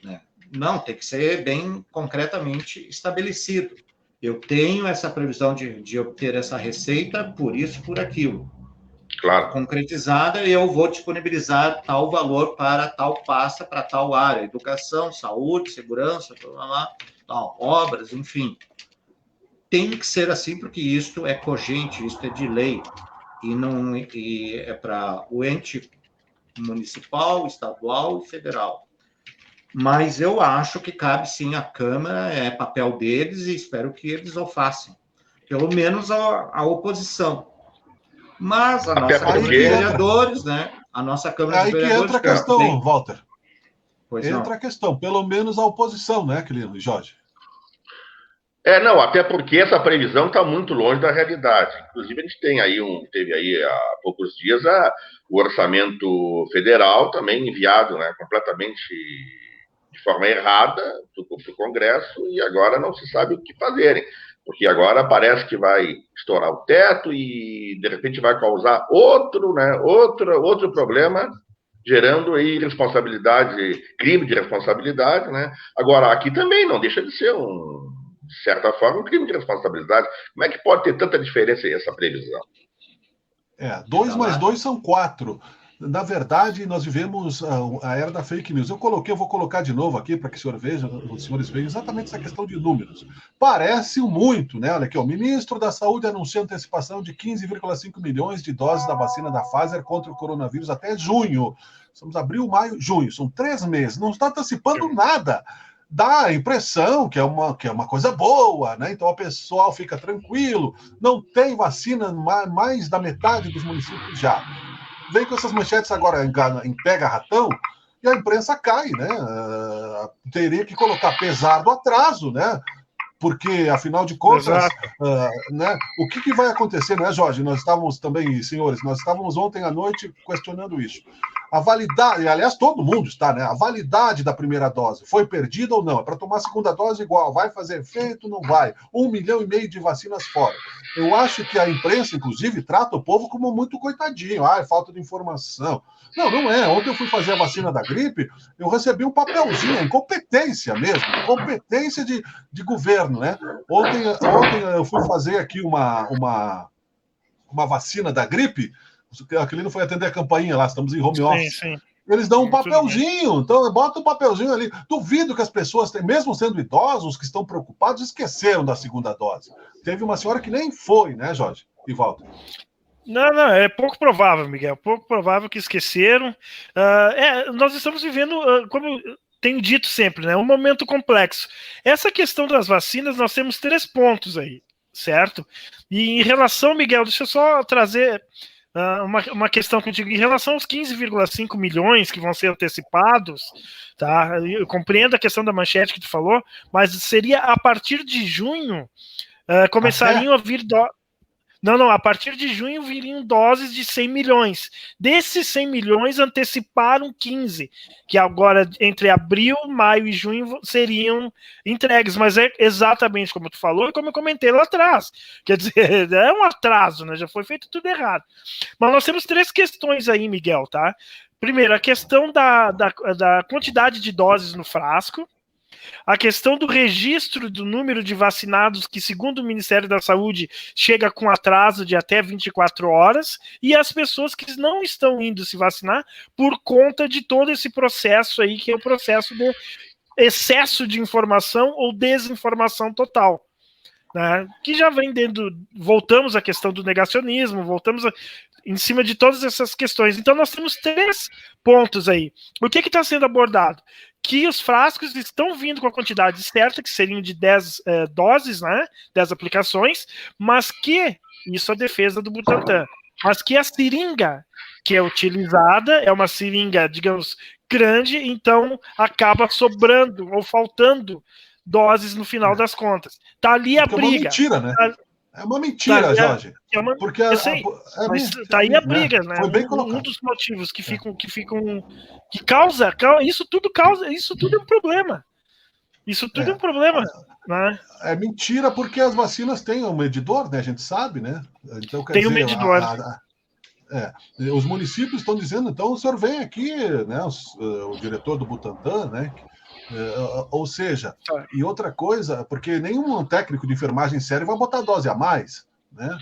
né? Não, tem que ser bem concretamente estabelecido. Eu tenho essa previsão de obter essa receita por isso, por aquilo. Claro. Concretizada, eu vou disponibilizar tal valor para tal pasta, para tal área, educação, saúde, segurança, tal, obras, enfim. Tem que ser assim, porque isto é cogente, isto é de lei, e é para o ente municipal, estadual e federal. Mas eu acho que cabe sim à Câmara, é papel deles, e espero que eles o façam. Pelo menos a oposição. Mas a nossa Câmara de Vereadores, né? A nossa Câmara de Vereadores... Aí que entra a questão, Walter. Pois entra a questão, pelo menos a oposição, né, Aquilino e Jorge? Não, até porque essa previsão está muito longe da realidade. Inclusive, a gente teve aí há poucos dias o orçamento federal também enviado, né, completamente de forma errada para o Congresso, e agora não se sabe o que fazerem. Porque agora parece que vai estourar o teto e, de repente, vai causar outro problema, gerando aí responsabilidade, crime de responsabilidade, né? Agora, aqui também não deixa de ser, de certa forma, um crime de responsabilidade. Como é que pode ter tanta diferença aí, essa previsão? 2 mais 2 são 4. Na verdade, nós vivemos a era da fake news. Eu vou colocar de novo aqui para que os senhores vejam exatamente essa questão de números. Parece muito, né? Olha aqui, o ministro da Saúde anunciou antecipação de 15,5 milhões de doses da vacina da Pfizer contra o coronavírus até junho. Estamos abril, maio, junho. São 3 meses. Não está antecipando nada. Dá a impressão que é uma coisa boa, né? Então o pessoal fica tranquilo. Não tem vacina, mais da metade dos municípios já. Vem com essas manchetes agora em pega-ratão e a imprensa cai, né? Teria que colocar, apesar do atraso, né? Porque, afinal de contas, né? O que vai acontecer, né, Jorge? Nós estávamos também, senhores, nós estávamos ontem à noite questionando isso. A validade, aliás, todo mundo está, né? A validade da primeira dose foi perdida ou não? É para tomar a segunda dose igual, vai fazer efeito, não vai? 1,5 milhão de vacinas fora. Eu acho que a imprensa, inclusive, trata o povo como muito coitadinho. É falta de informação. Não é. Ontem eu fui fazer a vacina da gripe, eu recebi um papelzinho, incompetência mesmo, incompetência de governo, né? Ontem eu fui fazer aqui uma vacina da gripe. Aquele não foi atender a campainha lá, estamos em home office. Sim. Eles dão um papelzinho, então bota um papelzinho ali. Duvido que as pessoas, mesmo sendo idosos, que estão preocupados, esqueceram da segunda dose. Teve uma senhora que nem foi, né, Jorge? E volta. Não, é pouco provável, Miguel, pouco provável que esqueceram. Nós estamos vivendo, como tenho dito sempre, né, um momento complexo. Essa questão das vacinas, nós temos 3 pontos aí, certo? E em relação, Miguel, deixa eu só trazer uma questão contigo. Em relação aos 15,5 milhões que vão ser antecipados, tá? Eu compreendo a questão da manchete que tu falou, mas seria a partir de junho começariam a vir a partir de junho viriam doses de 100 milhões. Desses 100 milhões, anteciparam 15, que agora, entre abril, maio e junho, seriam entregues. Mas é exatamente como tu falou e como eu comentei lá atrás. Quer dizer, é um atraso, né? Já foi feito tudo errado. Mas nós temos 3 questões aí, Miguel, tá? Primeiro, a questão da quantidade de doses no frasco. A questão do registro do número de vacinados, que, segundo o Ministério da Saúde, chega com atraso de até 24 horas, e as pessoas que não estão indo se vacinar por conta de todo esse processo aí, que é o processo de excesso de informação ou desinformação total. Né? Que já vem voltamos à questão do negacionismo, em cima de todas essas questões. Então nós temos 3 pontos aí. O que está sendo abordado? Que os frascos estão vindo com a quantidade certa, que seriam de 10 doses, né? 10 aplicações, mas que, isso é a defesa do Butantan, mas que a seringa que é utilizada é uma seringa, digamos, grande, então acaba sobrando ou faltando doses no final das contas. Tá ali a briga. É uma mentira, né? É uma mentira, Jorge. Porque tá aí a briga, né? Foi bem colocado. Um dos motivos que causa isso tudo é um problema. Isso tudo é um problema. Né? É mentira porque as vacinas têm um medidor, né? A gente sabe, né? Então, tem um medidor. Os municípios estão dizendo, então o senhor vem aqui, né? O diretor do Butantan, né? Ou seja, e outra coisa, porque nenhum técnico de enfermagem sério vai botar dose a mais, né?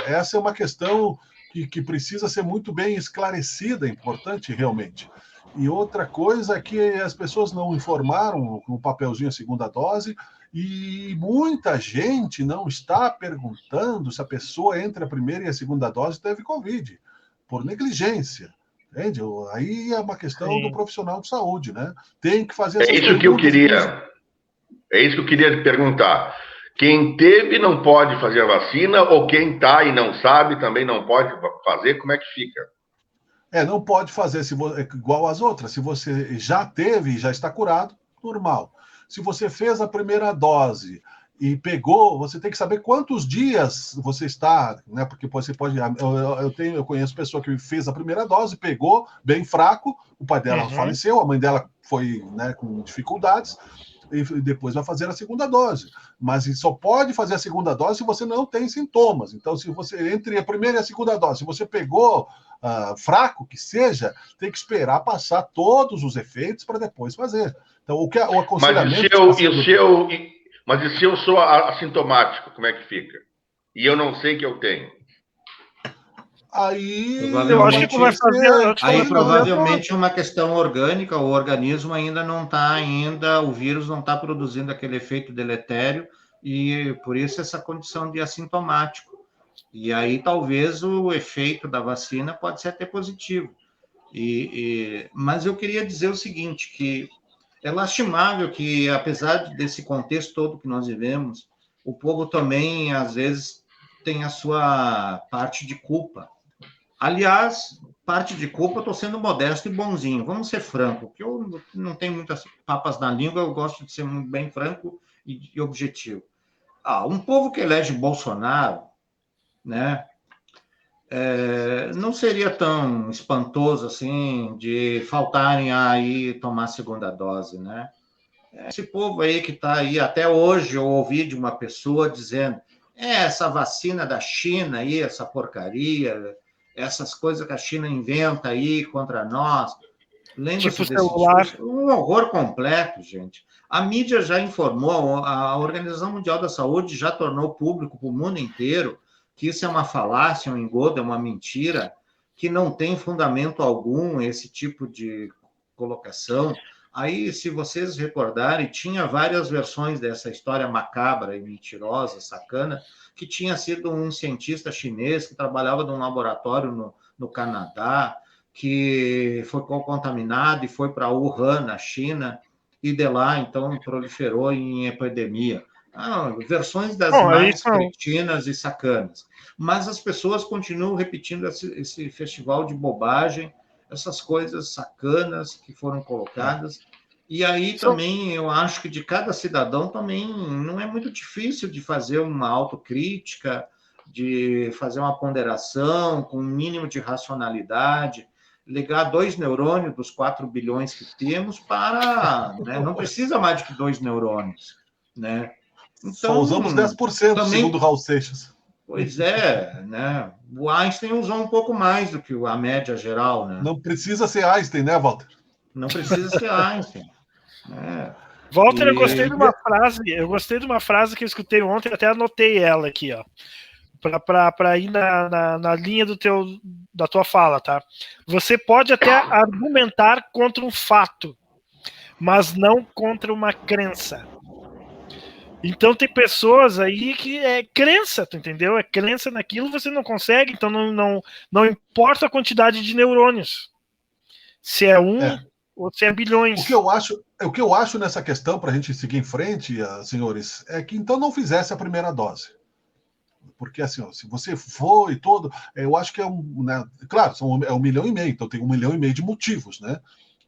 Essa é uma questão que precisa ser muito bem esclarecida, importante realmente. E outra coisa é que as pessoas não informaram com o papelzinho a segunda dose, e muita gente não está perguntando se a pessoa entre a primeira e a segunda dose teve Covid, por negligência. Entende? Aí é uma questão do profissional de saúde, né? Tem que fazer essas isso que eu queria. É isso que eu queria te perguntar. Quem teve não pode fazer a vacina, ou quem está e não sabe também não pode fazer? Como é que fica? Não pode fazer igual às outras. Se você já teve e já está curado, normal. Se você fez a primeira dose e pegou, você tem que saber quantos dias você está, né? Porque você pode. Eu conheço pessoa que fez a primeira dose, pegou bem fraco, o pai dela faleceu, a mãe dela foi, né, com dificuldades. e depois vai fazer a segunda dose. Mas só pode fazer a segunda dose se você não tem sintomas. Então, se você, entre a primeira e a segunda dose, se você pegou fraco que seja, tem que esperar passar todos os efeitos para depois fazer. Então, o aconselhamento... Mas e se eu sou assintomático, como é que fica? E eu não sei que eu tenho? Aí, eu acho que vai fazer. Aí provavelmente é uma questão orgânica, o organismo ainda não está, o vírus não está produzindo aquele efeito deletério, e por isso essa condição de assintomático. E aí talvez o efeito da vacina pode ser até positivo. Mas eu queria dizer o seguinte, que é lastimável que, apesar desse contexto todo que nós vivemos, o povo também, às vezes, tem a sua parte de culpa. Aliás, parte de culpa, eu estou sendo modesto e bonzinho. Vamos ser franco, porque eu não tenho muitas papas na língua, eu gosto de ser bem franco e objetivo. Um povo que elege Bolsonaro, né, não seria tão espantoso assim de faltarem aí tomar a segunda dose, né? Esse povo aí que está aí, até hoje eu ouvi de uma pessoa dizendo essa vacina da China aí, essa porcaria, essas coisas que a China inventa aí contra nós. Lembra-se Tipo celular. Um horror completo, gente. A mídia já informou, a Organização Mundial da Saúde já tornou público para o mundo inteiro que isso é uma falácia, um engodo, é uma mentira, que não tem fundamento algum esse tipo de colocação. Aí, se vocês recordarem, tinha várias versões dessa história macabra e mentirosa, sacana, que tinha sido um cientista chinês que trabalhava num laboratório no Canadá, que foi contaminado e foi para Wuhan, na China, e de lá, então, proliferou em epidemia. Versões das mais cretinas e sacanas. Mas as pessoas continuam repetindo esse festival de bobagem, essas coisas sacanas que foram colocadas. E aí também eu acho que de cada cidadão também não é muito difícil de fazer uma autocrítica, de fazer uma ponderação com um mínimo de racionalidade, ligar 2 neurônios dos 4 bilhões que temos para... Né, não precisa mais de que 2 neurônios, né? Então, só usamos 10%, também, segundo Raul Seixas. Pois é, né? O Einstein usou um pouco mais do que a média geral, né? Não precisa ser Einstein, né, Walter? Não precisa ser Einstein. Walter, eu gostei de uma frase que eu escutei ontem, até anotei ela aqui, ó, para ir na linha da tua fala, tá? Você pode até argumentar contra um fato, mas não contra uma crença. Então tem pessoas aí que é crença, tu entendeu? É crença naquilo, você não consegue, então não importa a quantidade de neurônios. Se é ou se é bilhões. O que eu acho nessa questão, para a gente seguir em frente, senhores, é que então não fizesse a primeira dose. Porque assim, ó, se você for e todo, eu acho que né, claro, é 1,5 milhão, então tem 1,5 milhão de motivos, né?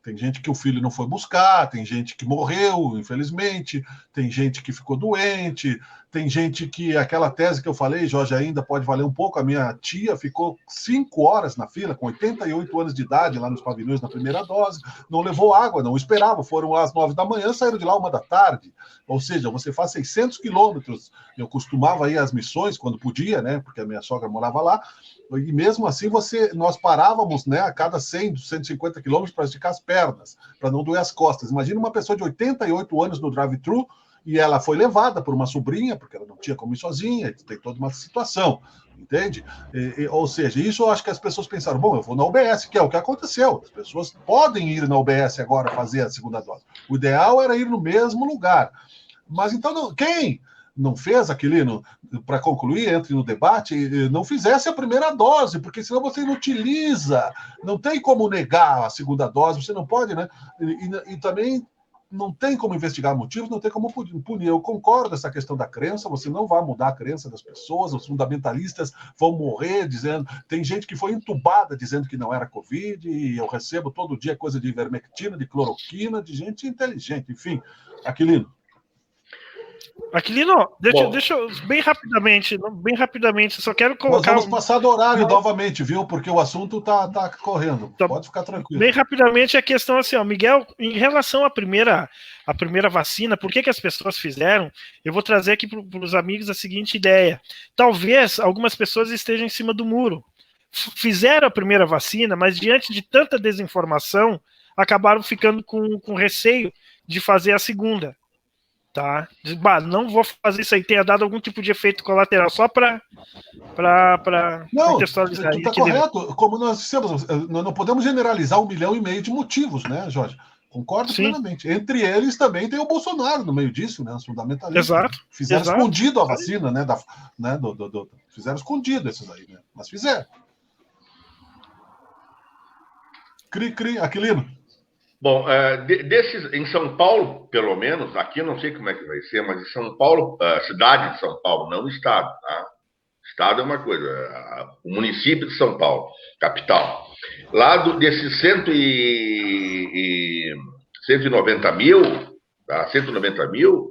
Tem gente que o filho não foi buscar, tem gente que morreu, infelizmente, tem gente que ficou doente, tem gente que, aquela tese que eu falei, Jorge, ainda pode valer um pouco, a minha tia ficou 5 horas na fila, com 88 anos de idade, lá nos pavilhões na primeira dose, não levou água, não esperava, foram lá às 9 da manhã, saíram de lá 1 da tarde, ou seja, você faz 600 quilômetros, eu costumava ir às missões, quando podia, né, porque a minha sogra morava lá, e mesmo assim nós parávamos, né, a cada 100, 150 quilômetros para esticar as pernas, para não doer as costas. Imagina uma pessoa de 88 anos no drive-thru e ela foi levada por uma sobrinha, porque ela não tinha como ir sozinha, tem toda uma situação, entende? Ou seja, isso eu acho que as pessoas pensaram, bom, eu vou na UBS, que é o que aconteceu. As pessoas podem ir na UBS agora fazer a segunda dose. O ideal era ir no mesmo lugar. Mas então, quem não fez, Aquilino, para concluir, entre no debate, não fizesse a primeira dose, porque senão você inutiliza, não tem como negar a segunda dose, você não pode, né? E também não tem como investigar motivos, não tem como punir. Eu concordo com essa questão da crença, você não vai mudar a crença das pessoas, os fundamentalistas vão morrer dizendo, tem gente que foi entubada dizendo que não era Covid, e eu recebo todo dia coisa de ivermectina, de cloroquina, de gente inteligente, enfim. Aquilino. Aquilino, deixa eu bem rapidamente, só quero colocar... Nós vamos passar do horário novamente, viu? Porque o assunto tá correndo. Tá. Pode ficar tranquilo. Bem rapidamente a questão assim, ó, Miguel, em relação à primeira vacina, por que as pessoas fizeram? Eu vou trazer aqui para os amigos a seguinte ideia. Talvez algumas pessoas estejam em cima do muro. Fizeram a primeira vacina, mas diante de tanta desinformação, acabaram ficando com receio de fazer a segunda. Tá? Não vou fazer isso aí, tenha dado algum tipo de efeito colateral, só para contextualizar. Não, está correto. Como nós dissemos, nós não podemos generalizar 1,5 milhão de motivos, né, Jorge? Concordo plenamente. Entre eles também tem o Bolsonaro no meio disso, né? Os fundamentalistas. Exato. Fizeram escondido a vacina, né? Fizeram escondido esses aí, né? Mas fizeram. Aquilino. Bom, desses, em São Paulo, pelo menos, aqui eu não sei como é que vai ser, mas em São Paulo, cidade de São Paulo, não o estado, tá? Estado é uma coisa, o município de São Paulo, capital. Lá desses 190 mil, tá? 190 mil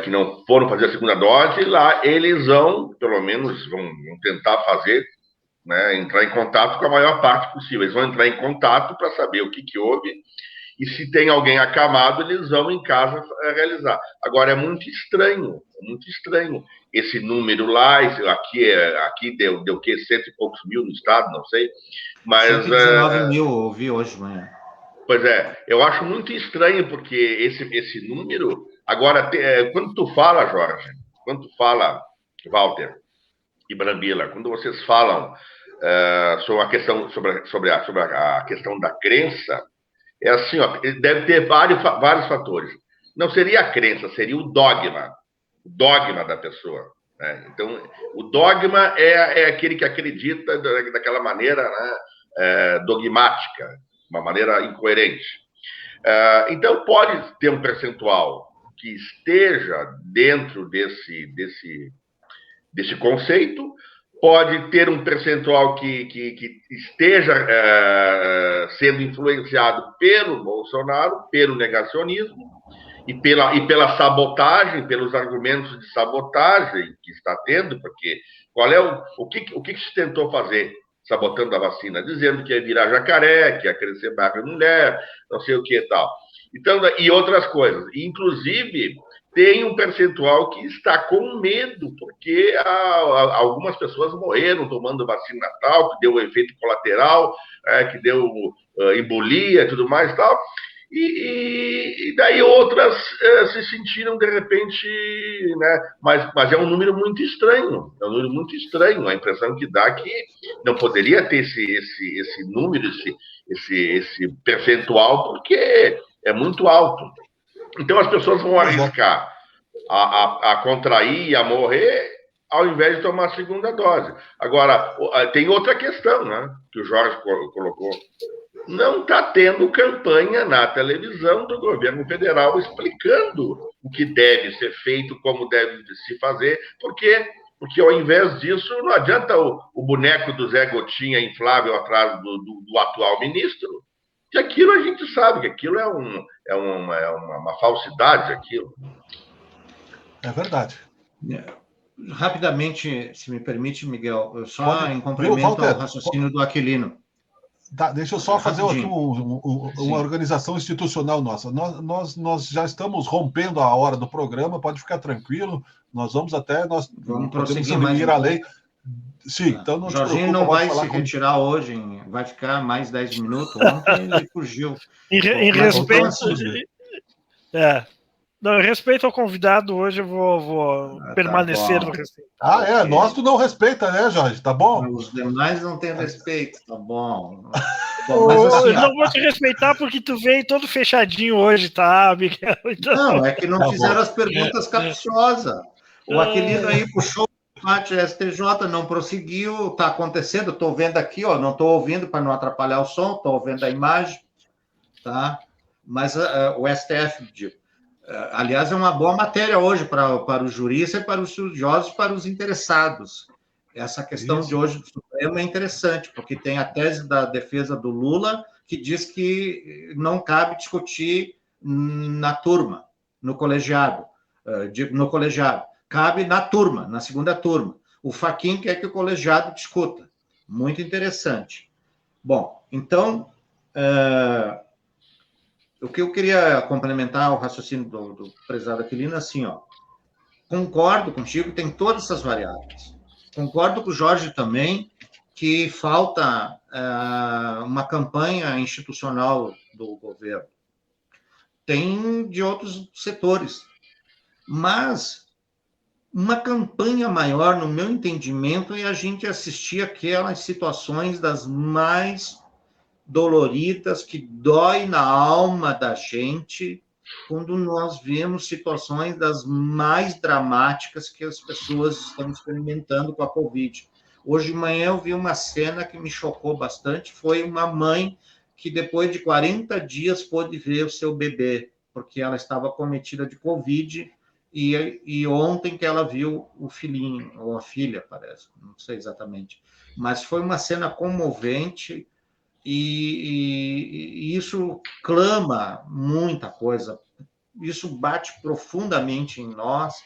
que não foram fazer a segunda dose, lá eles vão, pelo menos, vão tentar fazer, né, entrar em contato com a maior parte possível. Eles vão entrar em contato para saber o que houve e se tem alguém acamado, eles vão em casa realizar. Agora, é muito estranho esse número lá, aqui deu o quê? 100 e poucos mil no estado, não sei. Mas, 119 mil, eu vi hoje de manhã. Pois é, eu acho muito estranho, porque esse número... Agora, quando tu fala, Jorge, quando tu fala, Walter e Brambila, quando vocês falam sobre a questão da crença, é assim, ó, deve ter vários fatores. Não seria a crença, seria o dogma da pessoa, né? Então, o dogma é aquele que acredita daquela maneira, né, dogmática, uma maneira incoerente. Então, pode ter um percentual que esteja dentro desse conceito, pode ter um percentual que esteja sendo influenciado pelo Bolsonaro, pelo negacionismo e pela sabotagem, pelos argumentos de sabotagem que está tendo, porque o que se tentou fazer sabotando a vacina? Dizendo que ia virar jacaré, que ia crescer barra mulher, não sei o que e tal. Então, e outras coisas. Inclusive, tem um percentual que está com medo, porque algumas pessoas morreram tomando vacina tal, que deu efeito colateral, que deu embolia e tudo mais e tal. E daí outras se sentiram, de repente, né? Mas é um número muito estranho. É um número muito estranho. A impressão que dá que não poderia ter esse número, esse percentual, porque é muito alto. Então as pessoas vão arriscar a contrair e a morrer ao invés de tomar a segunda dose. Agora, tem outra questão, né, que o Jorge colocou. Não está tendo campanha na televisão do governo federal explicando o que deve ser feito, como deve se fazer, porque ao invés disso, não adianta o boneco do Zé Gotinha inflável atrás do atual ministro, que aquilo a gente sabe, que aquilo é uma falsidade, aquilo. É verdade. Rapidamente, se me permite, Miguel, só em complemento ao raciocínio do Aquilino. Tá, deixa eu só fazer aqui uma organização institucional nossa. Nós já estamos rompendo a hora do programa, pode ficar tranquilo. Nós vamos prosseguir mais ir além. Sim, então não Jorginho não vai se retirar hoje, vai ficar mais 10 minutos. Ontem ele fugiu. Em respeito ao convidado, hoje eu vou permanecer no respeito. Nós tu não respeita, né, Jorge? Tá bom? Os demais não têm respeito, tá bom. Mas, assim, eu não vou te respeitar porque tu veio todo fechadinho hoje, tá, Miguel? Então... Não, é que não fizeram as perguntas capciosas. O Aquilino aí puxou o debate STJ, não prosseguiu, tá acontecendo, estou vendo aqui, ó, não estou ouvindo para não atrapalhar o som, estou ouvindo a imagem, tá? Mas o STF... aliás, é uma boa matéria hoje para os juristas, para os estudiosos, para os interessados. Essa questão de hoje do Supremo é interessante, porque tem a tese da defesa do Lula, que diz que não cabe discutir na turma, no colegiado. no colegiado. Cabe na turma, na segunda turma. O Fachin quer que o colegiado discuta. Muito interessante. Bom, então, o que eu queria complementar o raciocínio do prezado Aquilino, assim, ó, concordo contigo, tem todas essas variáveis. Concordo com o Jorge também, que falta uma campanha institucional do governo. Tem de outros setores. Mas uma campanha maior, no meu entendimento, é a gente assistir aquelas situações das mais doloridas, que dói na alma da gente, quando nós vemos situações das mais dramáticas que as pessoas estão experimentando com a Covid. Hoje de manhã eu vi uma cena que me chocou bastante, foi uma mãe que depois de 40 dias pôde ver o seu bebê, porque ela estava acometida de Covid, e ontem que ela viu o filhinho, ou a filha, parece, não sei exatamente. Mas foi uma cena comovente, e isso clama muita coisa, isso bate profundamente em nós,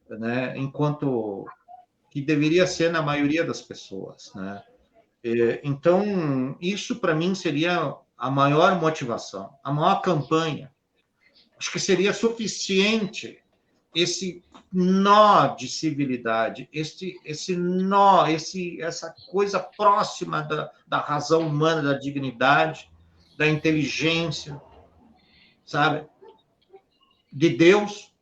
né, enquanto que deveria ser na maioria das pessoas, né? Então, isso para mim seria a maior motivação, a maior campanha. Acho que seria suficiente esse nó de civilidade, esse nó, essa coisa próxima da razão humana, da dignidade, da inteligência, sabe? De Deus,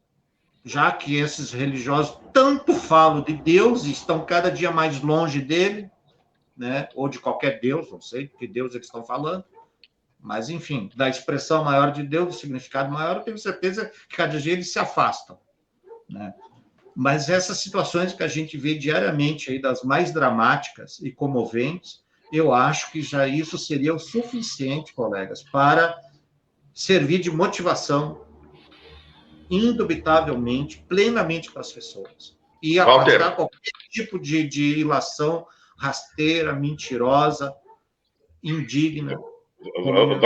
já que esses religiosos tanto falam de Deus e estão cada dia mais longe dele, né? Ou de qualquer Deus, não sei que Deus eles estão falando, mas, enfim, da expressão maior de Deus, do significado maior, eu tenho certeza que cada dia eles se afastam, né? Mas essas situações que a gente vê diariamente aí, das mais dramáticas e comoventes, eu acho que já isso seria o suficiente, colegas, para servir de motivação, indubitavelmente, plenamente para as pessoas. E afastar qualquer tipo de ilação rasteira, mentirosa, indigna.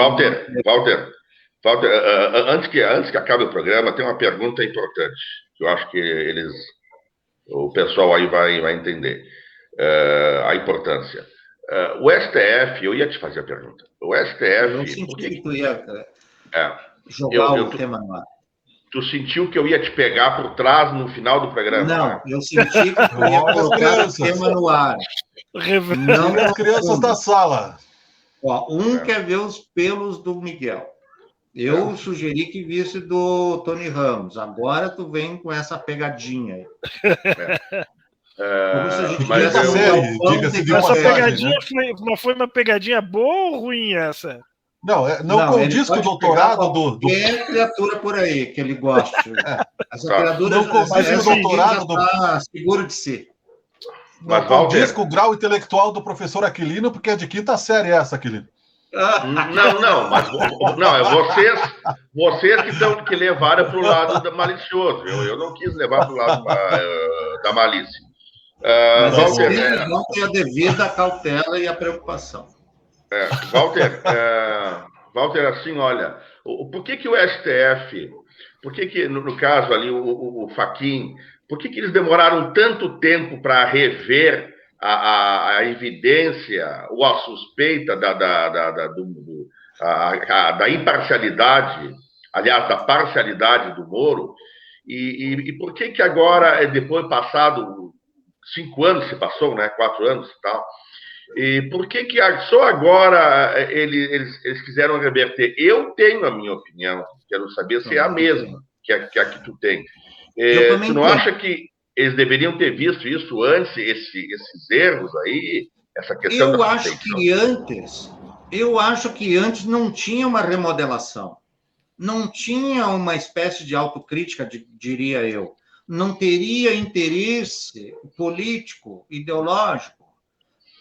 Walter, antes que acabe o programa, tem uma pergunta importante, que eu acho que o pessoal aí vai entender a importância. O STF, eu ia te fazer a pergunta. O STF... Eu senti que tu ia jogar o tema no ar. Tu sentiu que eu ia te pegar por trás no final do programa? Não, eu senti que tu ia colocar o tema no ar. Não as crianças da sala. Ó, quer ver os pelos do Miguel. Eu sugeri que visse do Tony Ramos. Agora tu vem com essa pegadinha aí. Como se a gente tivesse essa pegadinha foi uma pegadinha boa ou ruim essa? Não condiz com o doutorado do... Qualquer criatura por aí que ele goste. Essa criatura não condiz com o doutorado do... seguro de si. Não condiz com o grau intelectual do professor Aquilino, porque é de quinta série essa, Aquilino. Não, é vocês que levaram para o lado malicioso. Eu não quis levar para o lado da malícia. Walter, não tem a devida cautela e a preocupação. Walter, assim, olha, por que o STF, por que no caso ali o Fachin, por que eles demoraram tanto tempo para rever a evidência ou a suspeita da imparcialidade, aliás, da parcialidade do Moro, e por que agora, depois passado 5 anos, se passou, né, 4 anos e tal, e por que só agora eles quiseram reverter? Eu tenho a minha opinião, quero saber se é a mesma que a que tu tem. Tu não acha que eles deveriam ter visto isso antes, esses erros aí, essa questão eu acho que antes não tinha uma remodelação, não tinha uma espécie de autocrítica, diria eu, não teria interesse político, ideológico.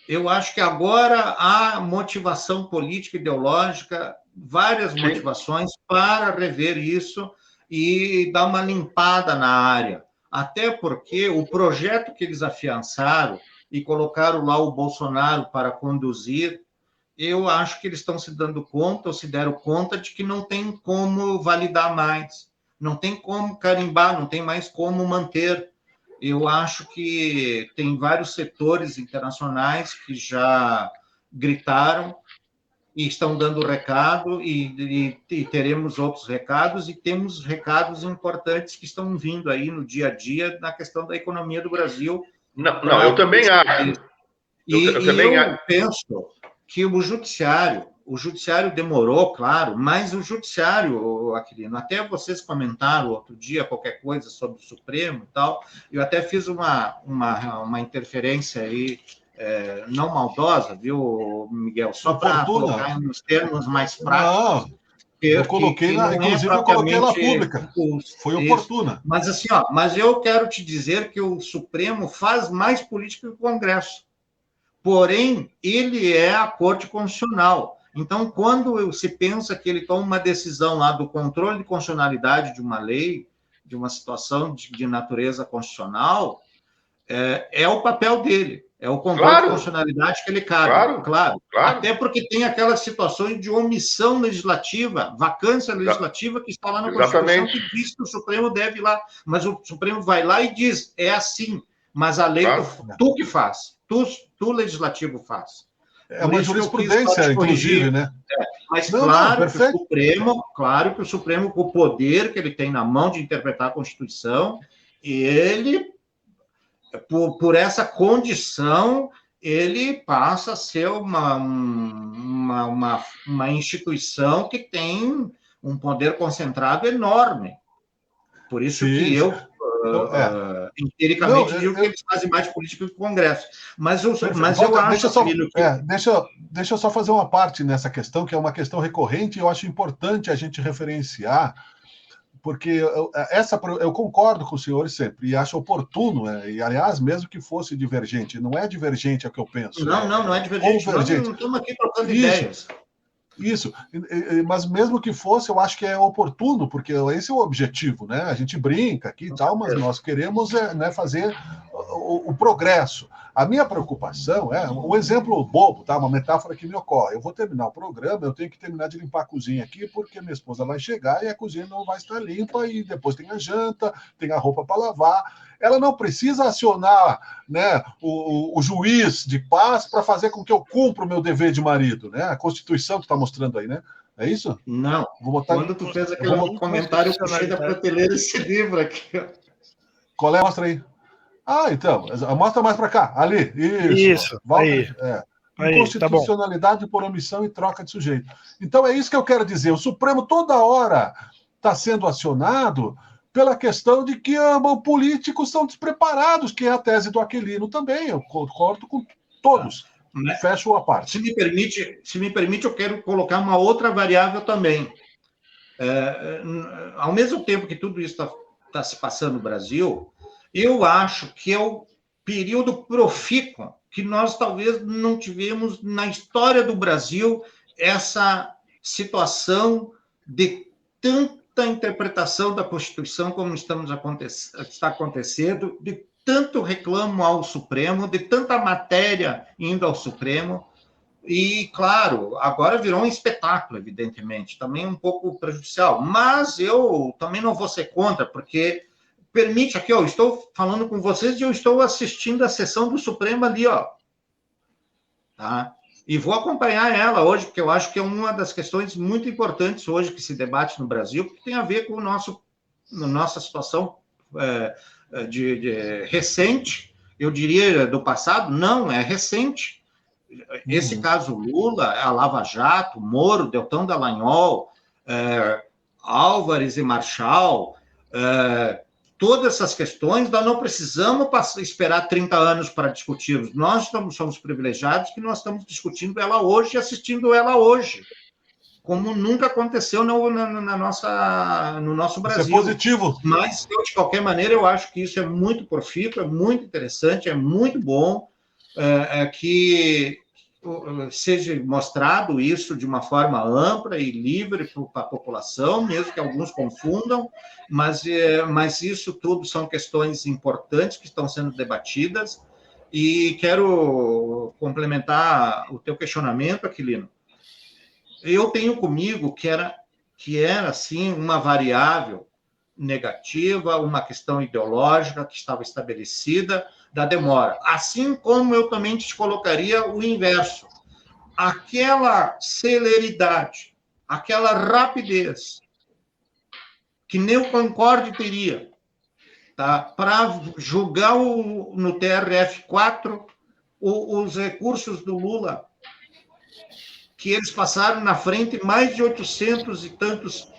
Eu acho que agora há motivação política, ideológica, várias motivações para rever isso e dar uma limpada na área. Até porque o projeto que eles afiançaram e colocaram lá o Bolsonaro para conduzir, eu acho que eles estão se dando conta, ou se deram conta, de que não tem como validar mais. não tem como carimbar, não tem mais como manter. Eu acho que tem vários setores internacionais que já gritaram e estão dando recado, e teremos outros recados, e temos recados importantes que estão vindo aí no dia a dia na questão da economia do Brasil. Não, eu também acho. Eu penso que o judiciário demorou, claro, mas o judiciário, Aquilino, até vocês comentaram outro dia qualquer coisa sobre o Supremo e tal, eu até fiz uma interferência aí, não maldosa, viu, Miguel? Só para colocar nos termos mais práticos. Não, eu coloquei, inclusive eu coloquei ela pública. Foi oportuna. Mas assim, mas eu quero te dizer que o Supremo faz mais política que o Congresso. Porém, ele é a Corte Constitucional. Então, quando se pensa que ele toma uma decisão lá do controle de constitucionalidade de uma lei, de uma situação de natureza constitucional, é o papel dele. É o controle de constitucionalidade que ele cabe. Claro. Até porque tem aquelas situações de omissão legislativa, vacância legislativa que está lá na Constituição, que diz que o Supremo deve ir lá. Mas o Supremo vai lá e diz, é assim. Mas a lei, tu que faz. Tu legislativo faz. É uma jurisprudência, inclusive, né? Mas claro que o Supremo, com o poder que ele tem na mão de interpretar a Constituição, ele, por essa condição, ele passa a ser uma instituição que tem um poder concentrado enorme. Por isso que eu empiricamente digo que eles fazem mais política que o Congresso. Mas eu acho... Deixa eu só fazer uma parte nessa questão, que é uma questão recorrente, e eu acho importante a gente referenciar, porque eu concordo com os senhores sempre, e acho oportuno, e aliás, mesmo que fosse divergente, não é divergente, é o que eu penso. Não é divergente. Nós não estamos aqui trocando ideias. Isso, mas mesmo que fosse, eu acho que é oportuno, porque esse é o objetivo, né? A gente brinca aqui e tal, mas nós queremos fazer o progresso. A minha preocupação é um exemplo bobo, tá? Uma metáfora que me ocorre. Eu vou terminar o programa, eu tenho que terminar de limpar a cozinha aqui, porque minha esposa vai chegar e a cozinha não vai estar limpa, e depois tem a janta, tem a roupa para lavar. Ela não precisa acionar, né, o juiz de paz para fazer com que eu cumpra o meu dever de marido, né? A Constituição que está mostrando aí, né? É isso? Não. Quando tu fez aquele comentário, eu puxei da prateleira esse livro aqui. Qual é? Mostra aí. Então, mostra mais para cá. Ali. Isso. Aí. Inconstitucionalidade por omissão e troca de sujeito. Então, é isso que eu quero dizer. O Supremo toda hora está sendo acionado pela questão de que os políticos são despreparados, que é a tese do Aquilino também. Eu concordo com todos. Fecho a parte. Se me permite, eu quero colocar uma outra variável também. Ao mesmo tempo que tudo isso está se passando no Brasil, eu acho que é o período profícuo que nós talvez não tivemos na história do Brasil essa situação de tanta interpretação da Constituição como está acontecendo, de tanto reclamo ao Supremo, de tanta matéria indo ao Supremo, e, claro, agora virou um espetáculo, evidentemente, também um pouco prejudicial, mas eu também não vou ser contra, porque permite aqui, eu estou falando com vocês e eu estou assistindo a sessão do Supremo ali, tá? E vou acompanhar ela hoje, porque eu acho que é uma das questões muito importantes hoje que se debate no Brasil, porque tem a ver com nossa situação recente, eu diria do passado, não, é recente. Esse caso Lula, a Lava Jato, Moro, Deltan Dallagnol, Álvares e Marchal, todas essas questões, nós não precisamos esperar 30 anos para discutirmos. Nós somos privilegiados que nós estamos discutindo ela hoje e assistindo ela hoje, como nunca aconteceu no nosso Brasil. Isso é positivo. Mas, de qualquer maneira, eu acho que isso é muito profícuo, é muito interessante, é muito bom que seja mostrado isso de uma forma ampla e livre para a população, mesmo que alguns confundam, mas isso tudo são questões importantes que estão sendo debatidas, e quero complementar o teu questionamento, Aquilino. Eu tenho comigo que era assim, uma variável negativa, uma questão ideológica que estava estabelecida da demora. Assim como eu também te colocaria o inverso. Aquela celeridade, aquela rapidez que nem o Concorde teria, tá? Para julgar no TRF4 os recursos do Lula, que eles passaram na frente mais de 800 e tantos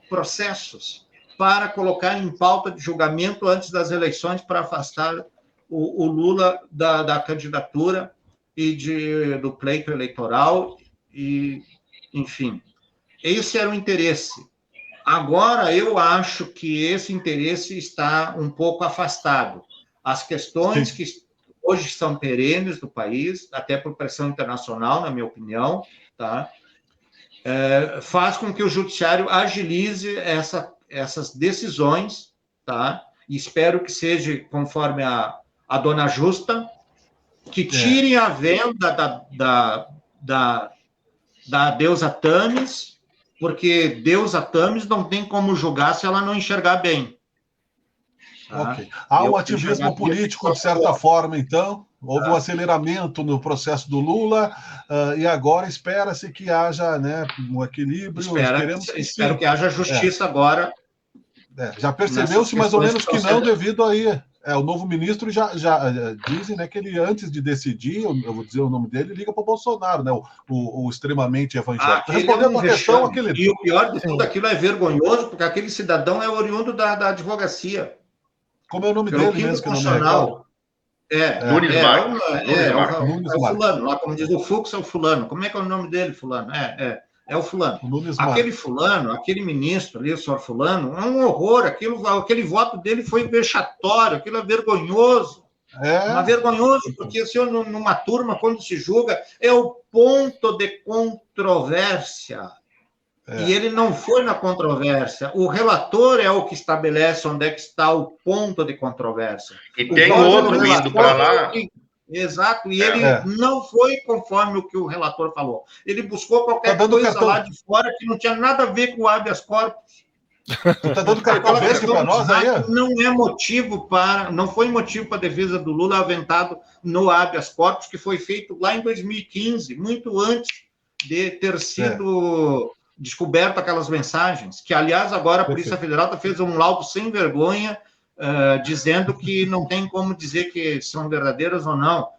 processos para colocar em pauta de julgamento antes das eleições para afastar o Lula da candidatura e do pleito eleitoral, e, enfim. Esse era o interesse. Agora, eu acho que esse interesse está um pouco afastado. As questões que hoje são perenes do país, até por pressão internacional, na minha opinião, tá? Faz com que o judiciário agilize essas decisões, tá? E espero que seja conforme a dona Justa, que tirem a venda da deusa Thames, porque deusa Thames não tem como julgar se ela não enxergar bem. Tá? Ok. Há um ativismo político, de certa forma, então. Houve um aceleramento no processo do Lula, e agora espera-se que haja, né, um equilíbrio. Espero que haja justiça agora. Já percebeu-se mais ou menos que não, devido aí. O novo ministro já dizem, né, que ele, antes de decidir, eu vou dizer o nome dele, liga para o Bolsonaro, né, o extremamente evangélico. Respondendo a questão, aquele... E o pior de tudo aquilo é vergonhoso, porque aquele cidadão é oriundo da advocacia. Como é o nome dele mesmo, que não me recordo? Nunes Marques. É o fulano, lá como diz o Fux, é o fulano. Como é que é o nome dele, fulano? É o fulano. Aquele fulano, aquele ministro ali, o senhor fulano, é um horror. Aquele voto dele foi vexatório, aquilo é vergonhoso. Mas vergonhoso, porque se numa turma, quando se julga, é o ponto de controvérsia. E ele não foi na controvérsia. O relator é o que estabelece onde é que está o ponto de controvérsia. E tem outro indo para lá. Exato, e ele não foi conforme o que o relator falou. Ele buscou qualquer coisa lá de fora que não tinha nada a ver com o habeas corpus. Você está dando cartão verde para nós aí? Não foi motivo para a defesa do Lula aventado no habeas corpus, que foi feito lá em 2015, muito antes de ter sido descoberto aquelas mensagens, que, aliás, agora a Polícia Federal fez um laudo sem vergonha, dizendo que não tem como dizer que são verdadeiras ou não.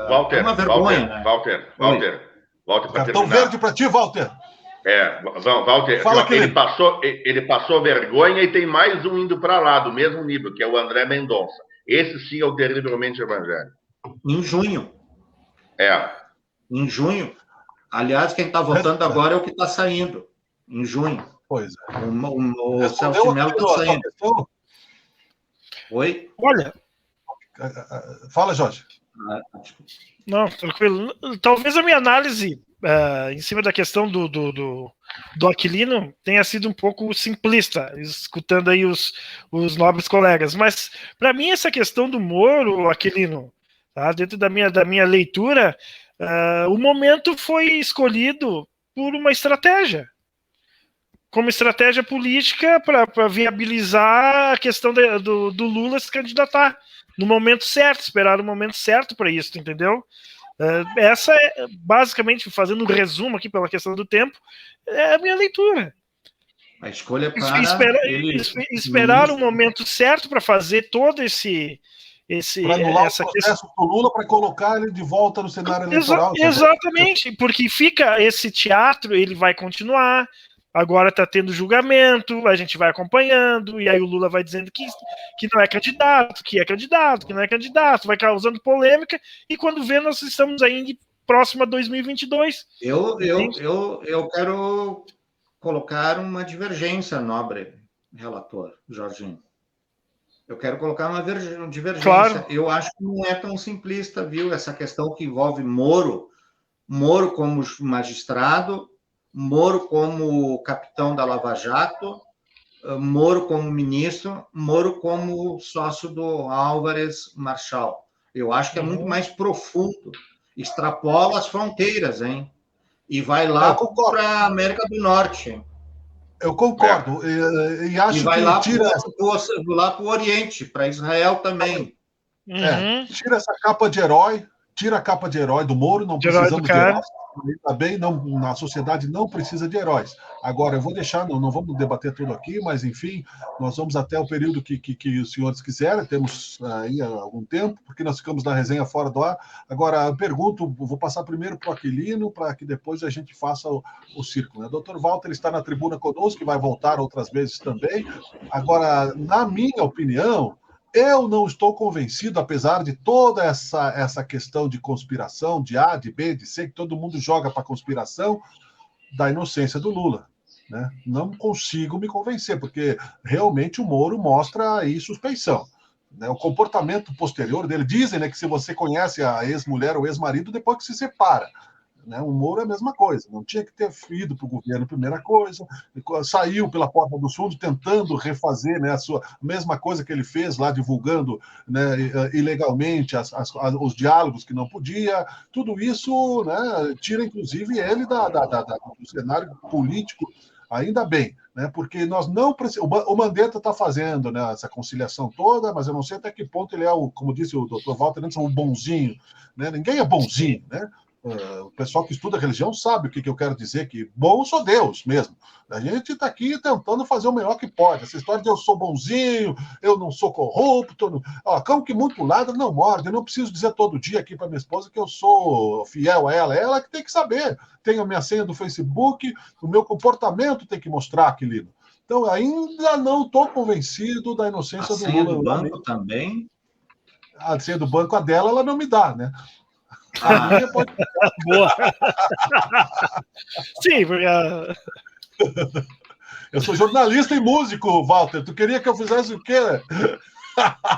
Walter, é uma vergonha, né? Walter, cartão verde para ti, Walter. Walter, Fala, ele passou vergonha e tem mais um indo para lá, do mesmo nível, que é o André Mendonça. Esse sim é o terrivelmente evangélico. Em junho. Em junho. Aliás, quem está votando agora é o que está saindo. Em junho. Pois é. O Celso Melo está saindo. Oi? Olha. Fala, Jorge. Não, tranquilo. Talvez a minha análise em cima da questão do Aquilino tenha sido um pouco simplista, escutando aí os nobres colegas. Mas, para mim, essa questão do Moro, Aquilino, tá? Dentro da minha leitura, o momento foi escolhido por uma estratégia. Como estratégia política para viabilizar a questão do Lula se candidatar no momento certo, esperar o momento certo para isso, entendeu? Essa é, basicamente, fazendo um resumo aqui pela questão do tempo, é a minha leitura. A escolha para esperar o momento certo para fazer todo para anular o processo do Lula, para colocar ele de volta no cenário eleitoral. Exatamente, porque fica esse teatro, ele vai continuar. Agora está tendo julgamento, a gente vai acompanhando, e aí o Lula vai dizendo que não é candidato, que é candidato, que não é candidato, vai causando polêmica, e quando vê, nós estamos ainda próximo a 2022. Eu quero colocar uma divergência, nobre relator, Jorginho. Eu quero colocar uma divergência. Claro. Eu acho que não é tão simplista, viu? Essa questão que envolve Moro como magistrado, Moro como capitão da Lava Jato, Moro como ministro, Moro como sócio do Álvares Marchal. Eu acho que é muito mais profundo, extrapola as fronteiras, hein? E vai lá para a América do Norte. Eu concordo. E acho E vai que lá tira para o Oriente, para Israel também. tira essa capa de herói, tira a capa de herói do Moro, não De herói do precisamos de cara. heróis. Ainda bem, não, na sociedade não precisa de heróis. Agora, eu vou deixar, não vamos debater tudo aqui, mas, enfim, nós vamos até o período que os senhores quiserem, temos aí algum tempo, porque nós ficamos na resenha fora do ar. Agora, eu pergunto, vou passar primeiro para o Aquilino, para que depois a gente faça o círculo. Né? O Dr. Walter está na tribuna conosco, que vai voltar outras vezes também. Agora, na minha opinião, eu não estou convencido, apesar de toda essa questão de conspiração, de A, de B, de C, que todo mundo joga para conspiração, da inocência do Lula. Né? Não consigo me convencer, porque realmente o Moro mostra aí suspeição. Né? O comportamento posterior dele, dizem, né, que se você conhece a ex-mulher ou ex-marido, depois que se separa. Né? O Moro é a mesma coisa, não tinha que ter ido para o governo, primeira coisa, saiu pela porta dos fundos tentando refazer, né, a mesma coisa que ele fez lá, divulgando, né, ilegalmente os diálogos que não podia, tudo isso, né, tira inclusive ele do cenário político, ainda bem, né, porque nós não precisamos. O Mandetta está fazendo, né, essa conciliação toda, mas eu não sei até que ponto ele é, como disse o Dr. Walter, antes, um bonzinho. Né? Ninguém é bonzinho, né? O pessoal que estuda religião sabe o que eu quero dizer, que bom sou Deus mesmo. A gente está aqui tentando fazer o melhor que pode. Essa história de eu sou bonzinho, eu não sou corrupto. Cão que muito ladra não morde. Eu não preciso dizer todo dia aqui para minha esposa que eu sou fiel a ela. Ela que tem que saber. Tenho a minha senha do Facebook, o meu comportamento tem que mostrar, Aquilino. Então, ainda não estou convencido da inocência do Lula. A senha do banco também? A senha do banco, a dela, ela não me dá, né? A minha pode... Boa. Sim, porque... Eu sou jornalista e músico, Walter. Tu queria que eu fizesse o quê?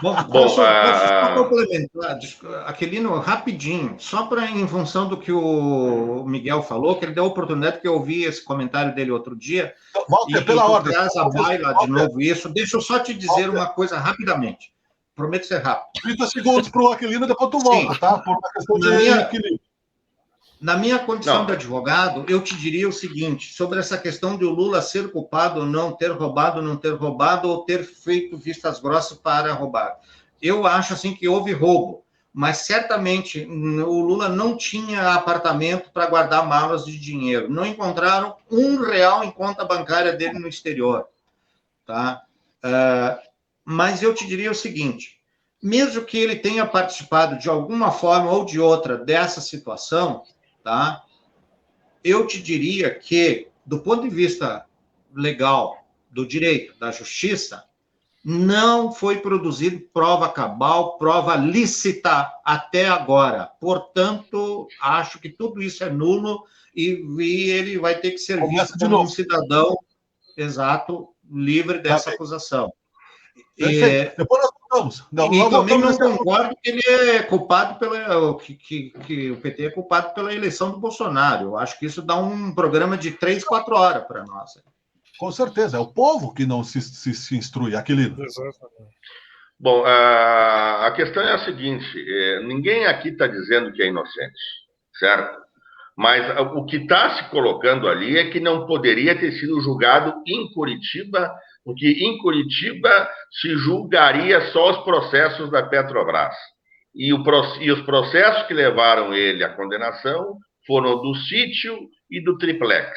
Bom, só complementar, Aquilino, rapidinho, só em função do que o Miguel falou, que ele deu a oportunidade que eu ouvi esse comentário dele outro dia. Walter, pela ordem. Traz a baila de novo isso. Deixa eu só te dizer uma coisa rapidamente. Prometo ser rápido. 30 segundos para o Aquilino, depois tu volta, tá? Por uma questão de equilíbrio. Na minha condição de advogado, eu te diria o seguinte, sobre essa questão de o Lula ser culpado ou não ter roubado, ou ter feito vistas grossas para roubar. Eu acho assim que houve roubo, mas certamente o Lula não tinha apartamento para guardar malas de dinheiro. Não encontraram R$1 em conta bancária dele no exterior. Tá? Mas eu te diria o seguinte, mesmo que ele tenha participado de alguma forma ou de outra dessa situação, tá? Eu te diria que, do ponto de vista legal, do direito, da justiça, não foi produzida prova cabal, prova lícita até agora. Portanto, acho que tudo isso é nulo e ele vai ter que ser visto como um cidadão, exato, livre dessa acusação. Depois nós voltamos. Também não concordo que ele é culpado que o PT é culpado pela eleição do Bolsonaro. Eu acho que isso dá um programa de 3-4 horas para nós. Com certeza, é o povo que não se instrui, Aquilino. Bom, a questão é a seguinte, ninguém aqui está dizendo que é inocente, certo? Mas o que está se colocando ali é que não poderia ter sido julgado em Curitiba, porque em Curitiba se julgaria só os processos da Petrobras. E os processos que levaram ele à condenação foram do sítio e do triplex.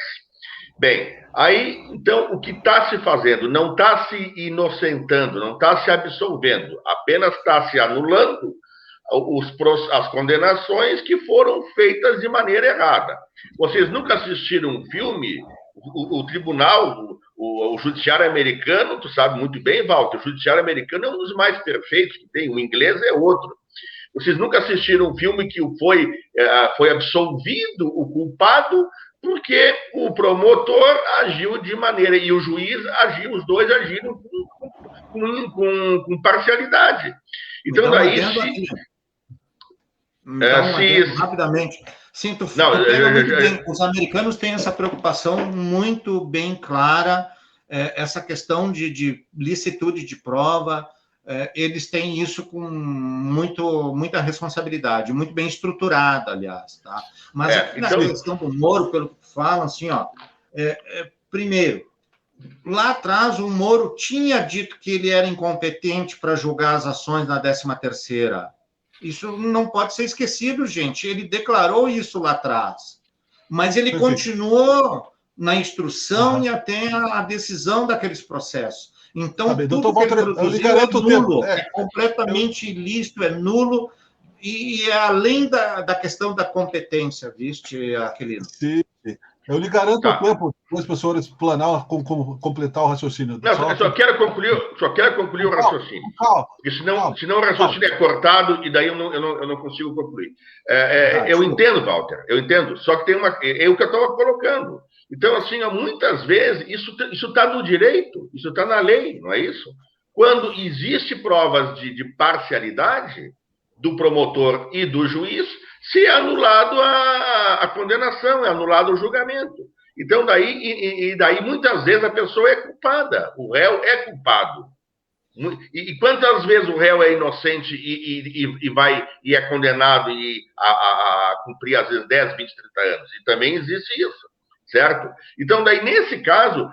Bem, aí, então, o que está se fazendo? Não está se inocentando, não está se absolvendo, apenas está se anulando as condenações que foram feitas de maneira errada. Vocês nunca assistiram um filme, o tribunal, o judiciário americano, tu sabe muito bem, Walter, o judiciário americano é um dos mais perfeitos que tem, o inglês é outro. Vocês nunca assistiram um filme que foi absolvido o culpado porque o promotor agiu de maneira, e o juiz agiu, os dois agiram com parcialidade. Então daí... Rapidamente. Sinto bem. Os americanos têm essa preocupação muito bem clara, essa questão de licitude de prova, eles têm isso com muita responsabilidade, muito bem estruturada, aliás. Tá? Mas aqui na questão do Moro, pelo que falam, assim, ó, primeiro, Lá atrás, o Moro tinha dito que ele era incompetente para julgar as ações na 13ª. Isso não pode ser esquecido, gente. Ele declarou isso lá atrás. Mas ele continuou na instrução e até a decisão daqueles processos. Então, tudo que ele produziu é nulo, é completamente ilícito, é nulo, e é além da questão da competência, viste, Aquilino? Sim. Eu lhe garanto o tempo para os professores planar, completar o raciocínio. Não, eu só quero concluir o raciocínio. Porque senão o raciocínio é cortado e daí eu não consigo concluir. Eu entendo, Walter, eu entendo. Só que tem é o que eu estava colocando. Então, assim, muitas vezes, isso está no direito, isso está na lei, não é isso? Quando existe provas de parcialidade do promotor e do juiz, se é anulado a condenação, é anulado o julgamento. Então, daí muitas vezes a pessoa é culpada, o réu é culpado. E quantas vezes o réu é inocente e é condenado a cumprir, às vezes, 10, 20, 30 anos? E também existe isso, certo? Então, daí, nesse caso,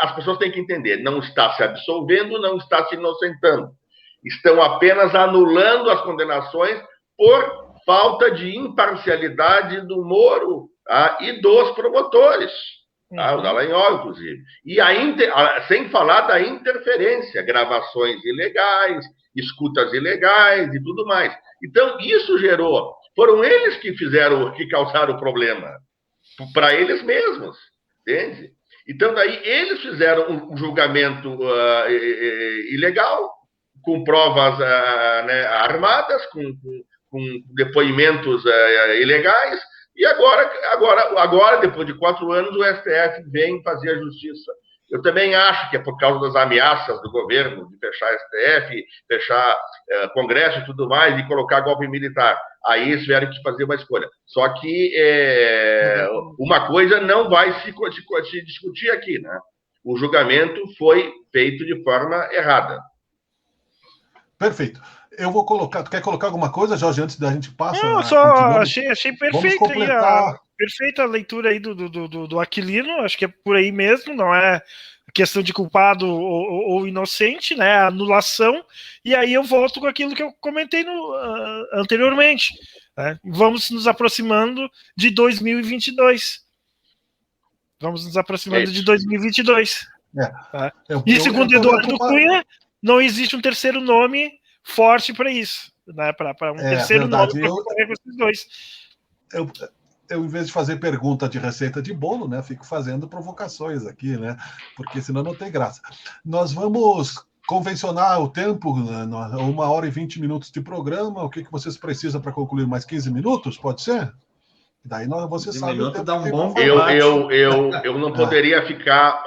as pessoas têm que entender, não está se absolvendo, não está se inocentando. Estão apenas anulando as condenações por falta de imparcialidade do Moro e dos promotores, o Dallagnol, inclusive. E sem falar da interferência, gravações ilegais, escutas ilegais e tudo mais. Então, isso foram eles que causaram o problema, para eles mesmos, entende? Então, daí, eles fizeram um julgamento ilegal, com provas armadas, com depoimentos ilegais, e agora, depois de 4 anos, o STF vem fazer a justiça. Eu também acho que é por causa das ameaças do governo de fechar STF, fechar Congresso e tudo mais, e colocar golpe militar. Aí eles tiveram que fazer uma escolha. Só que uma coisa não vai se discutir aqui, né? O julgamento foi feito de forma errada. Perfeito. Eu vou colocar. Tu quer colocar alguma coisa, Jorge, antes da gente passar? Não, só achei perfeito perfeita a leitura aí do Aquilino. Acho que é por aí mesmo, não é questão de culpado ou inocente, né? Anulação. E aí eu volto com aquilo que eu comentei anteriormente. Né? Vamos nos aproximando de 2022. Vamos nos aproximando de 2022. Tá? E segundo Eduardo Cunha, não existe um terceiro nome forte para isso, né? Para um terceiro nome para concorrer com esses dois. Eu, em vez de fazer pergunta de receita de bolo, né, fico fazendo provocações aqui, né? Porque senão não tem graça. Nós vamos convencionar o tempo, né, 1h20 de programa. O que vocês precisam para concluir? Mais 15 minutos? Pode ser? Daí você sabe o tempo dá um que bom eu não poderia ficar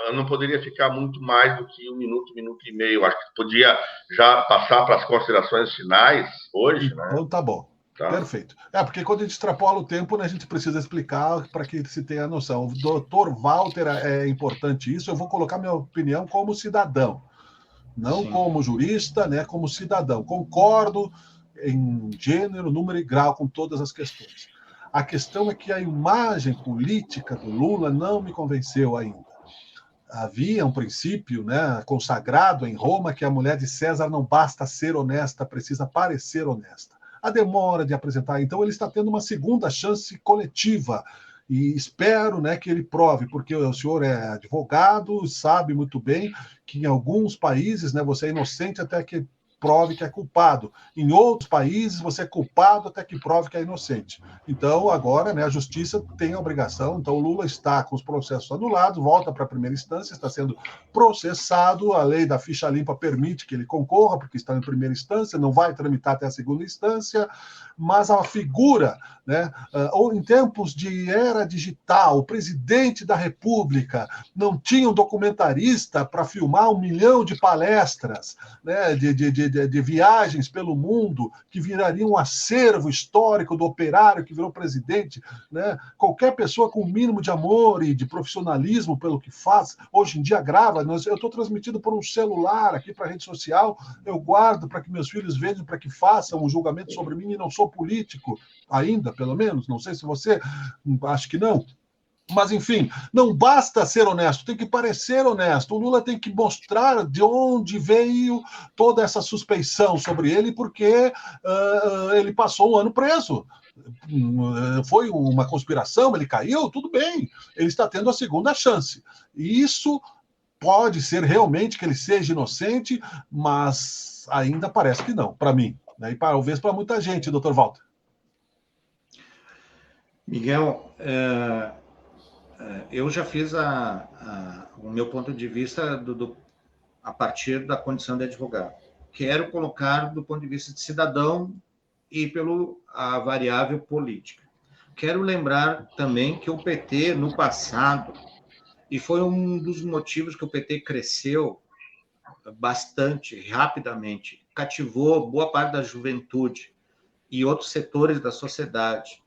muito mais do que 1 minuto, 1 minuto e meio. Acho que podia já passar para as considerações finais hoje, né? Então tá bom. Tá. Perfeito. Porque quando a gente extrapola o tempo, né, a gente precisa explicar para que se tenha noção. O doutor Walter é importante isso. Eu vou colocar minha opinião como cidadão, não como jurista, né, como cidadão. Concordo em gênero, número e grau com todas as questões. A questão é que a imagem política do Lula não me convenceu ainda. Havia um princípio, né, consagrado em Roma, que a mulher de César não basta ser honesta, precisa parecer honesta. A demora de apresentar, então ele está tendo uma segunda chance coletiva, e espero, né, que ele prove, porque o senhor é advogado, sabe muito bem que em alguns países, né, você é inocente até que prove que é culpado. Em outros países, você é culpado até que prove que é inocente. Então, agora, né, a justiça tem a obrigação. Então, o Lula está com os processos anulados, volta para a primeira instância, está sendo processado. A lei da ficha limpa permite que ele concorra, porque está em primeira instância, não vai tramitar até a segunda instância. Mas a figura, né, ou em tempos de era digital, o presidente da República não tinha um documentarista para filmar 1 milhão de palestras, né, de viagens pelo mundo, que viraria um acervo histórico do operário que virou presidente, né? Qualquer pessoa com o mínimo de amor e de profissionalismo pelo que faz, hoje em dia grava. Eu estou transmitindo por um celular aqui para a rede social, eu guardo para que meus filhos vejam, para que façam um julgamento sobre mim, e não sou político ainda, pelo menos, não sei se você, acho que não. Mas, enfim, não basta ser honesto, tem que parecer honesto. O Lula tem que mostrar de onde veio toda essa suspeição sobre ele, porque ele passou um ano preso. Foi uma conspiração, ele caiu, tudo bem. Ele está tendo a segunda chance. E isso pode ser realmente que ele seja inocente, mas ainda parece que não, para mim. Né? E talvez para muita gente, doutor Walter. Miguel, eu já fiz o meu ponto de vista a partir da condição de advogado. Quero colocar do ponto de vista de cidadão e a variável política. Quero lembrar também que o PT, no passado, e foi um dos motivos que o PT cresceu bastante, rapidamente, cativou boa parte da juventude e outros setores da sociedade,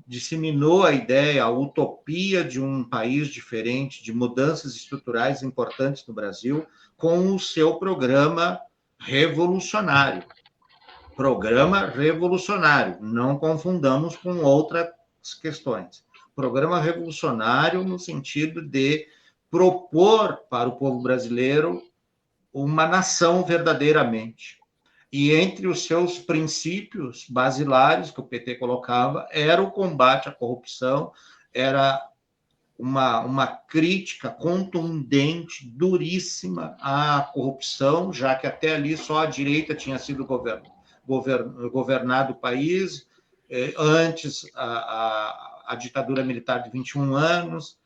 disseminou a ideia, a utopia de um país diferente, de mudanças estruturais importantes no Brasil, com o seu programa revolucionário. Programa revolucionário, não confundamos com outras questões. Programa revolucionário no sentido de propor para o povo brasileiro uma nação verdadeiramente. E entre os seus princípios basilares que o PT colocava era o combate à corrupção, era uma crítica contundente, duríssima à corrupção, já que até ali só a direita tinha sido governado o país, antes a ditadura militar de 21 anos,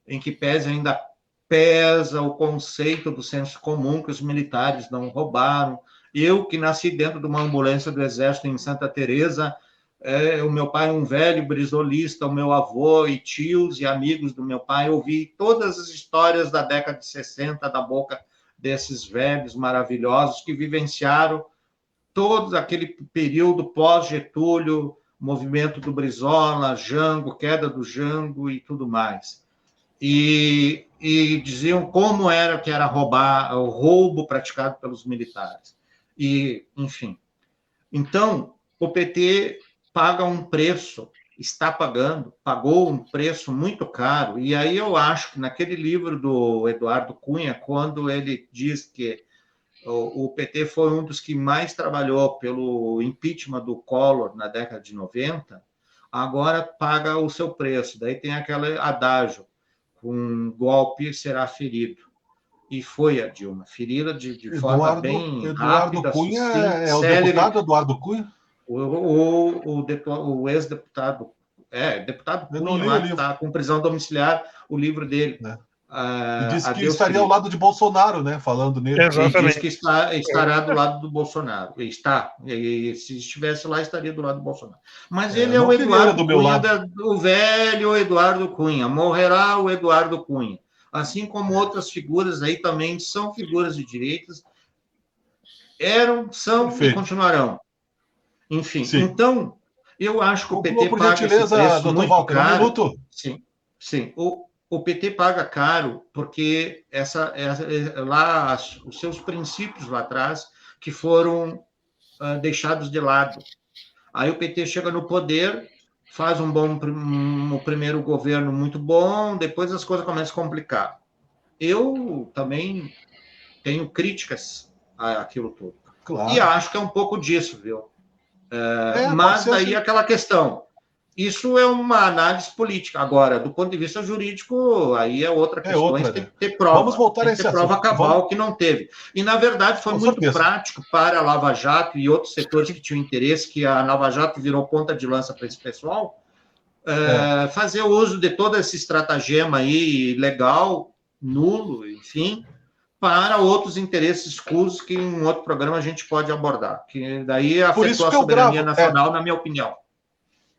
em que ainda pesa o conceito do senso comum, que os militares não roubaram. Eu, que nasci dentro de uma ambulância do Exército em Santa Teresa, o meu pai, um velho brisolista, o meu avô e tios e amigos do meu pai, ouvi todas as histórias da década de 60 da boca desses velhos maravilhosos que vivenciaram todo aquele período pós-Getúlio, movimento do Brizola, Jango, queda do Jango e tudo mais. E diziam como era que era o roubo praticado pelos militares. E, enfim. Então, o PT paga um preço, pagou um preço muito caro. E aí eu acho que naquele livro do Eduardo Cunha, quando ele diz que o PT foi um dos que mais trabalhou pelo impeachment do Collor na década de 90, agora paga o seu preço. Daí tem aquele adágio, com golpe será ferido. E foi a Dilma, ferida de forma bem Eduardo rápida. Cunha é o deputado Eduardo Cunha? O ex-deputado, deputado Cunha, lá que está com prisão domiciliar, o livro dele. E disse que estaria ao lado de Bolsonaro, né? Falando nele. Exatamente. E disse que estará do lado do Bolsonaro. E se estivesse lá, estaria do lado do Bolsonaro. Mas ele é o Eduardo Cunha, o velho Eduardo Cunha. Morrerá o Eduardo Cunha. Assim como outras figuras aí também são figuras de direitas, são Perfeito. E continuarão. Enfim, Sim. Então, eu acho que o PT por paga gentileza, esse preço doutor muito Walter, caro. Um minuto. Sim. O PT paga caro porque lá os seus princípios lá atrás que foram deixados de lado. Aí o PT chega no poder, faz um primeiro governo muito bom, depois as coisas começam a complicar. Eu também tenho críticas àquilo tudo. Claro. E acho que é um pouco disso, viu? Mas daí assim. Aquela questão. Isso é uma análise política. Agora, do ponto de vista jurídico, aí é outra questão. Tem que ter prova. Vamos voltar a esse assunto. Prova cabal que não teve. E, na verdade, foi muito prático para a Lava Jato e outros setores que tinham interesse, que a Lava Jato virou ponta de lança para esse pessoal, fazer uso de todo esse estratagema aí legal, nulo, enfim, para outros interesses escusos que em um outro programa a gente pode abordar. Que daí afetou a soberania nacional, na minha opinião.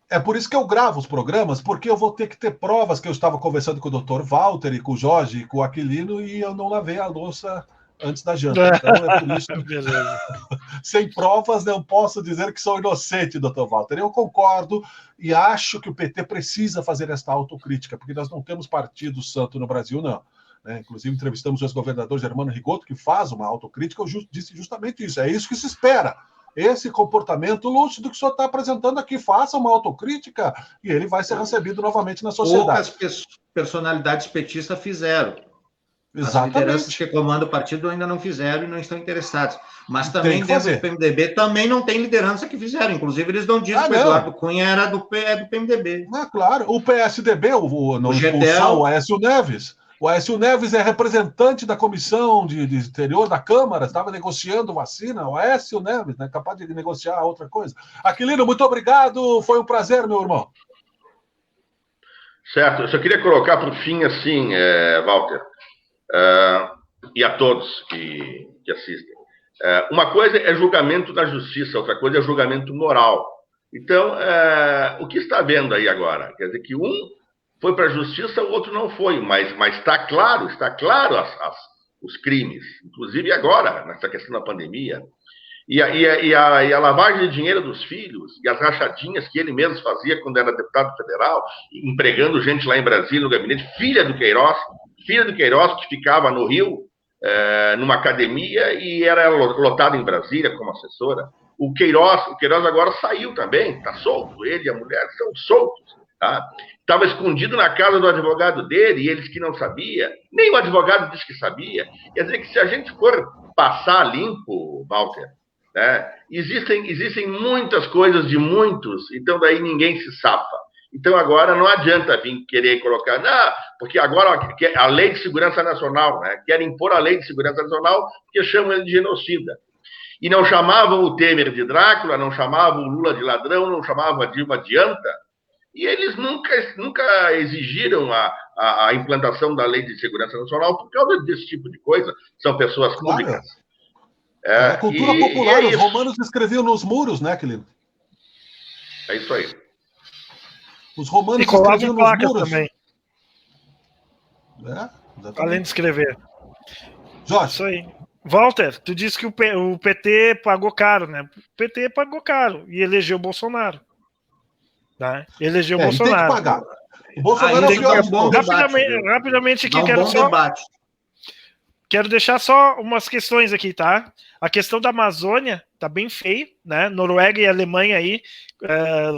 É por isso que eu gravo os programas, porque eu vou ter que ter provas que eu estava conversando com o Dr. Walter e com o Jorge e com o Aquilino e eu não lavei a louça antes da janta. Então é por isso que... Sem provas não posso dizer que sou inocente, Dr. Walter. Eu concordo e acho que o PT precisa fazer esta autocrítica, porque nós não temos partido santo no Brasil, não. Inclusive entrevistamos o ex-governador Germano Rigoto, que faz uma autocrítica, eu disse justamente isso. É isso que se espera. esse comportamento lúcido que o senhor está apresentando aqui. Faça uma autocrítica e ele vai ser recebido novamente na sociedade. Poucas personalidades petistas fizeram. Exatamente. As lideranças que comandam o partido ainda não fizeram e não estão interessadas. Mas também dentro do PMDB também não tem liderança que fizeram. Inclusive, eles não dizem que o Eduardo Cunha era do PMDB. Claro, o PSDB, não expulsou o Aécio Neves. O Aécio Neves é representante da comissão de exterior da Câmara, estava negociando vacina. O Aécio Neves, né, capaz de negociar outra coisa. Aquilino, muito obrigado. Foi um prazer, meu irmão. Certo. Eu só queria colocar por fim, assim, Walter, e a todos que assistem. Uma coisa é julgamento da justiça, outra coisa é julgamento moral. Então, o que está vendo aí agora? Quer dizer que um foi para a justiça, o outro não foi, mas está claro os crimes, inclusive agora, nessa questão da pandemia. E a lavagem de dinheiro dos filhos, e as rachadinhas que ele mesmo fazia quando era deputado federal, empregando gente lá em Brasília, no gabinete, filha do Queiroz, que ficava no Rio, numa academia, e era lotada em Brasília como assessora. O Queiroz agora saiu também, está solto, ele e a mulher são soltos. Tá? Estava escondido na casa do advogado dele, e eles que não sabiam, nem o advogado disse que sabia. Quer dizer que se a gente for passar limpo, Walter, né, existem muitas coisas de muitos, então daí ninguém se safa. Então agora não adianta vir querer colocar, porque agora a Lei de Segurança Nacional, né, querem impor a Lei de Segurança Nacional porque chamam ele de genocida. E não chamavam o Temer de Drácula, não chamavam o Lula de ladrão, não chamavam a Dilma de anta. E eles nunca exigiram a implantação da Lei de Segurança Nacional por causa desse tipo de coisa. São pessoas públicas. A cultura popular, os romanos escreviam nos muros, né, Aquilino? É isso aí. Os romanos escreviam nos muros. Também. Além de escrever. Jorge. Isso aí. Walter, tu disse que o PT pagou caro, né? O PT pagou caro e elegeu o Bolsonaro. Tá? Elegeu o Bolsonaro. Tem que pagar. O Bolsonaro é o pior de todos. Rapidamente aqui, quero deixar só umas questões aqui, tá? A questão da Amazônia tá bem feio, né? Noruega e Alemanha aí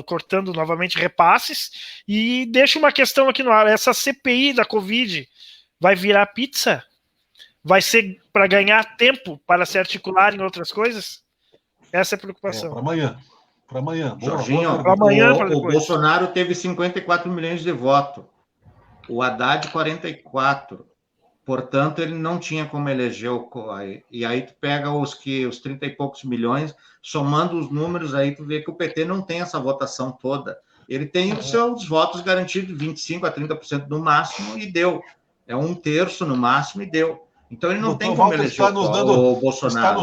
cortando novamente repasses. E deixa uma questão aqui no ar. Essa CPI da Covid vai virar pizza? Vai ser para ganhar tempo para se articular em outras coisas? Essa é a preocupação. Para amanhã. Jorginho, o Bolsonaro teve 54 milhões de votos. O Haddad, 44. Portanto, ele não tinha como eleger o... E aí tu pega os 30 e poucos milhões, somando os números, aí tu vê que o PT não tem essa votação toda. Ele tem os seus votos garantidos, 25% a 30% no máximo, e deu. É 1/3 no máximo, e deu. Então ele não tem como eleger o Bolsonaro.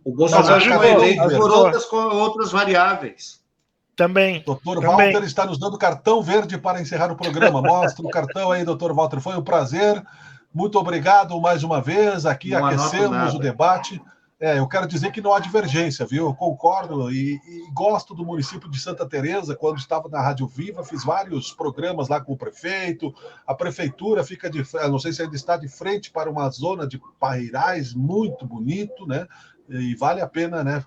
O Bolsonaro foi eleito por outras variáveis. Também. Doutor Walter está nos dando cartão verde para encerrar o programa. Mostra o cartão aí, doutor Walter. Foi um prazer. Muito obrigado mais uma vez. Aqui não aquecemos o debate. Eu quero dizer que não há divergência, viu? Eu concordo e gosto do município de Santa Teresa. Quando estava na Rádio Viva, fiz vários programas lá com o prefeito. A prefeitura fica não sei se ainda está de frente para uma zona de parreirais muito bonito, né? E vale a pena, né?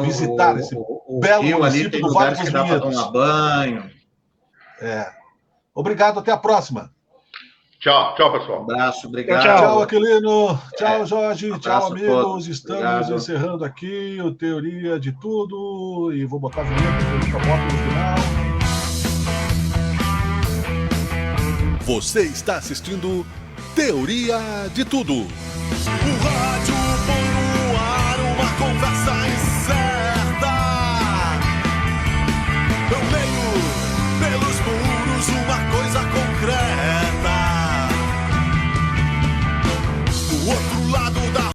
Visitar esse belo município do Vale dos Vinhedos. Tomar banho. Obrigado, até a próxima. Tchau, pessoal. Um abraço, obrigado. Tchau, Aquilino. Tchau, Jorge. Tchau, amigos. Estamos encerrando aqui o Teoria de Tudo. E vou botar a vinheta que eu nunca boto no final. Você está assistindo Teoria de Tudo. O rádio põe no ar uma conversa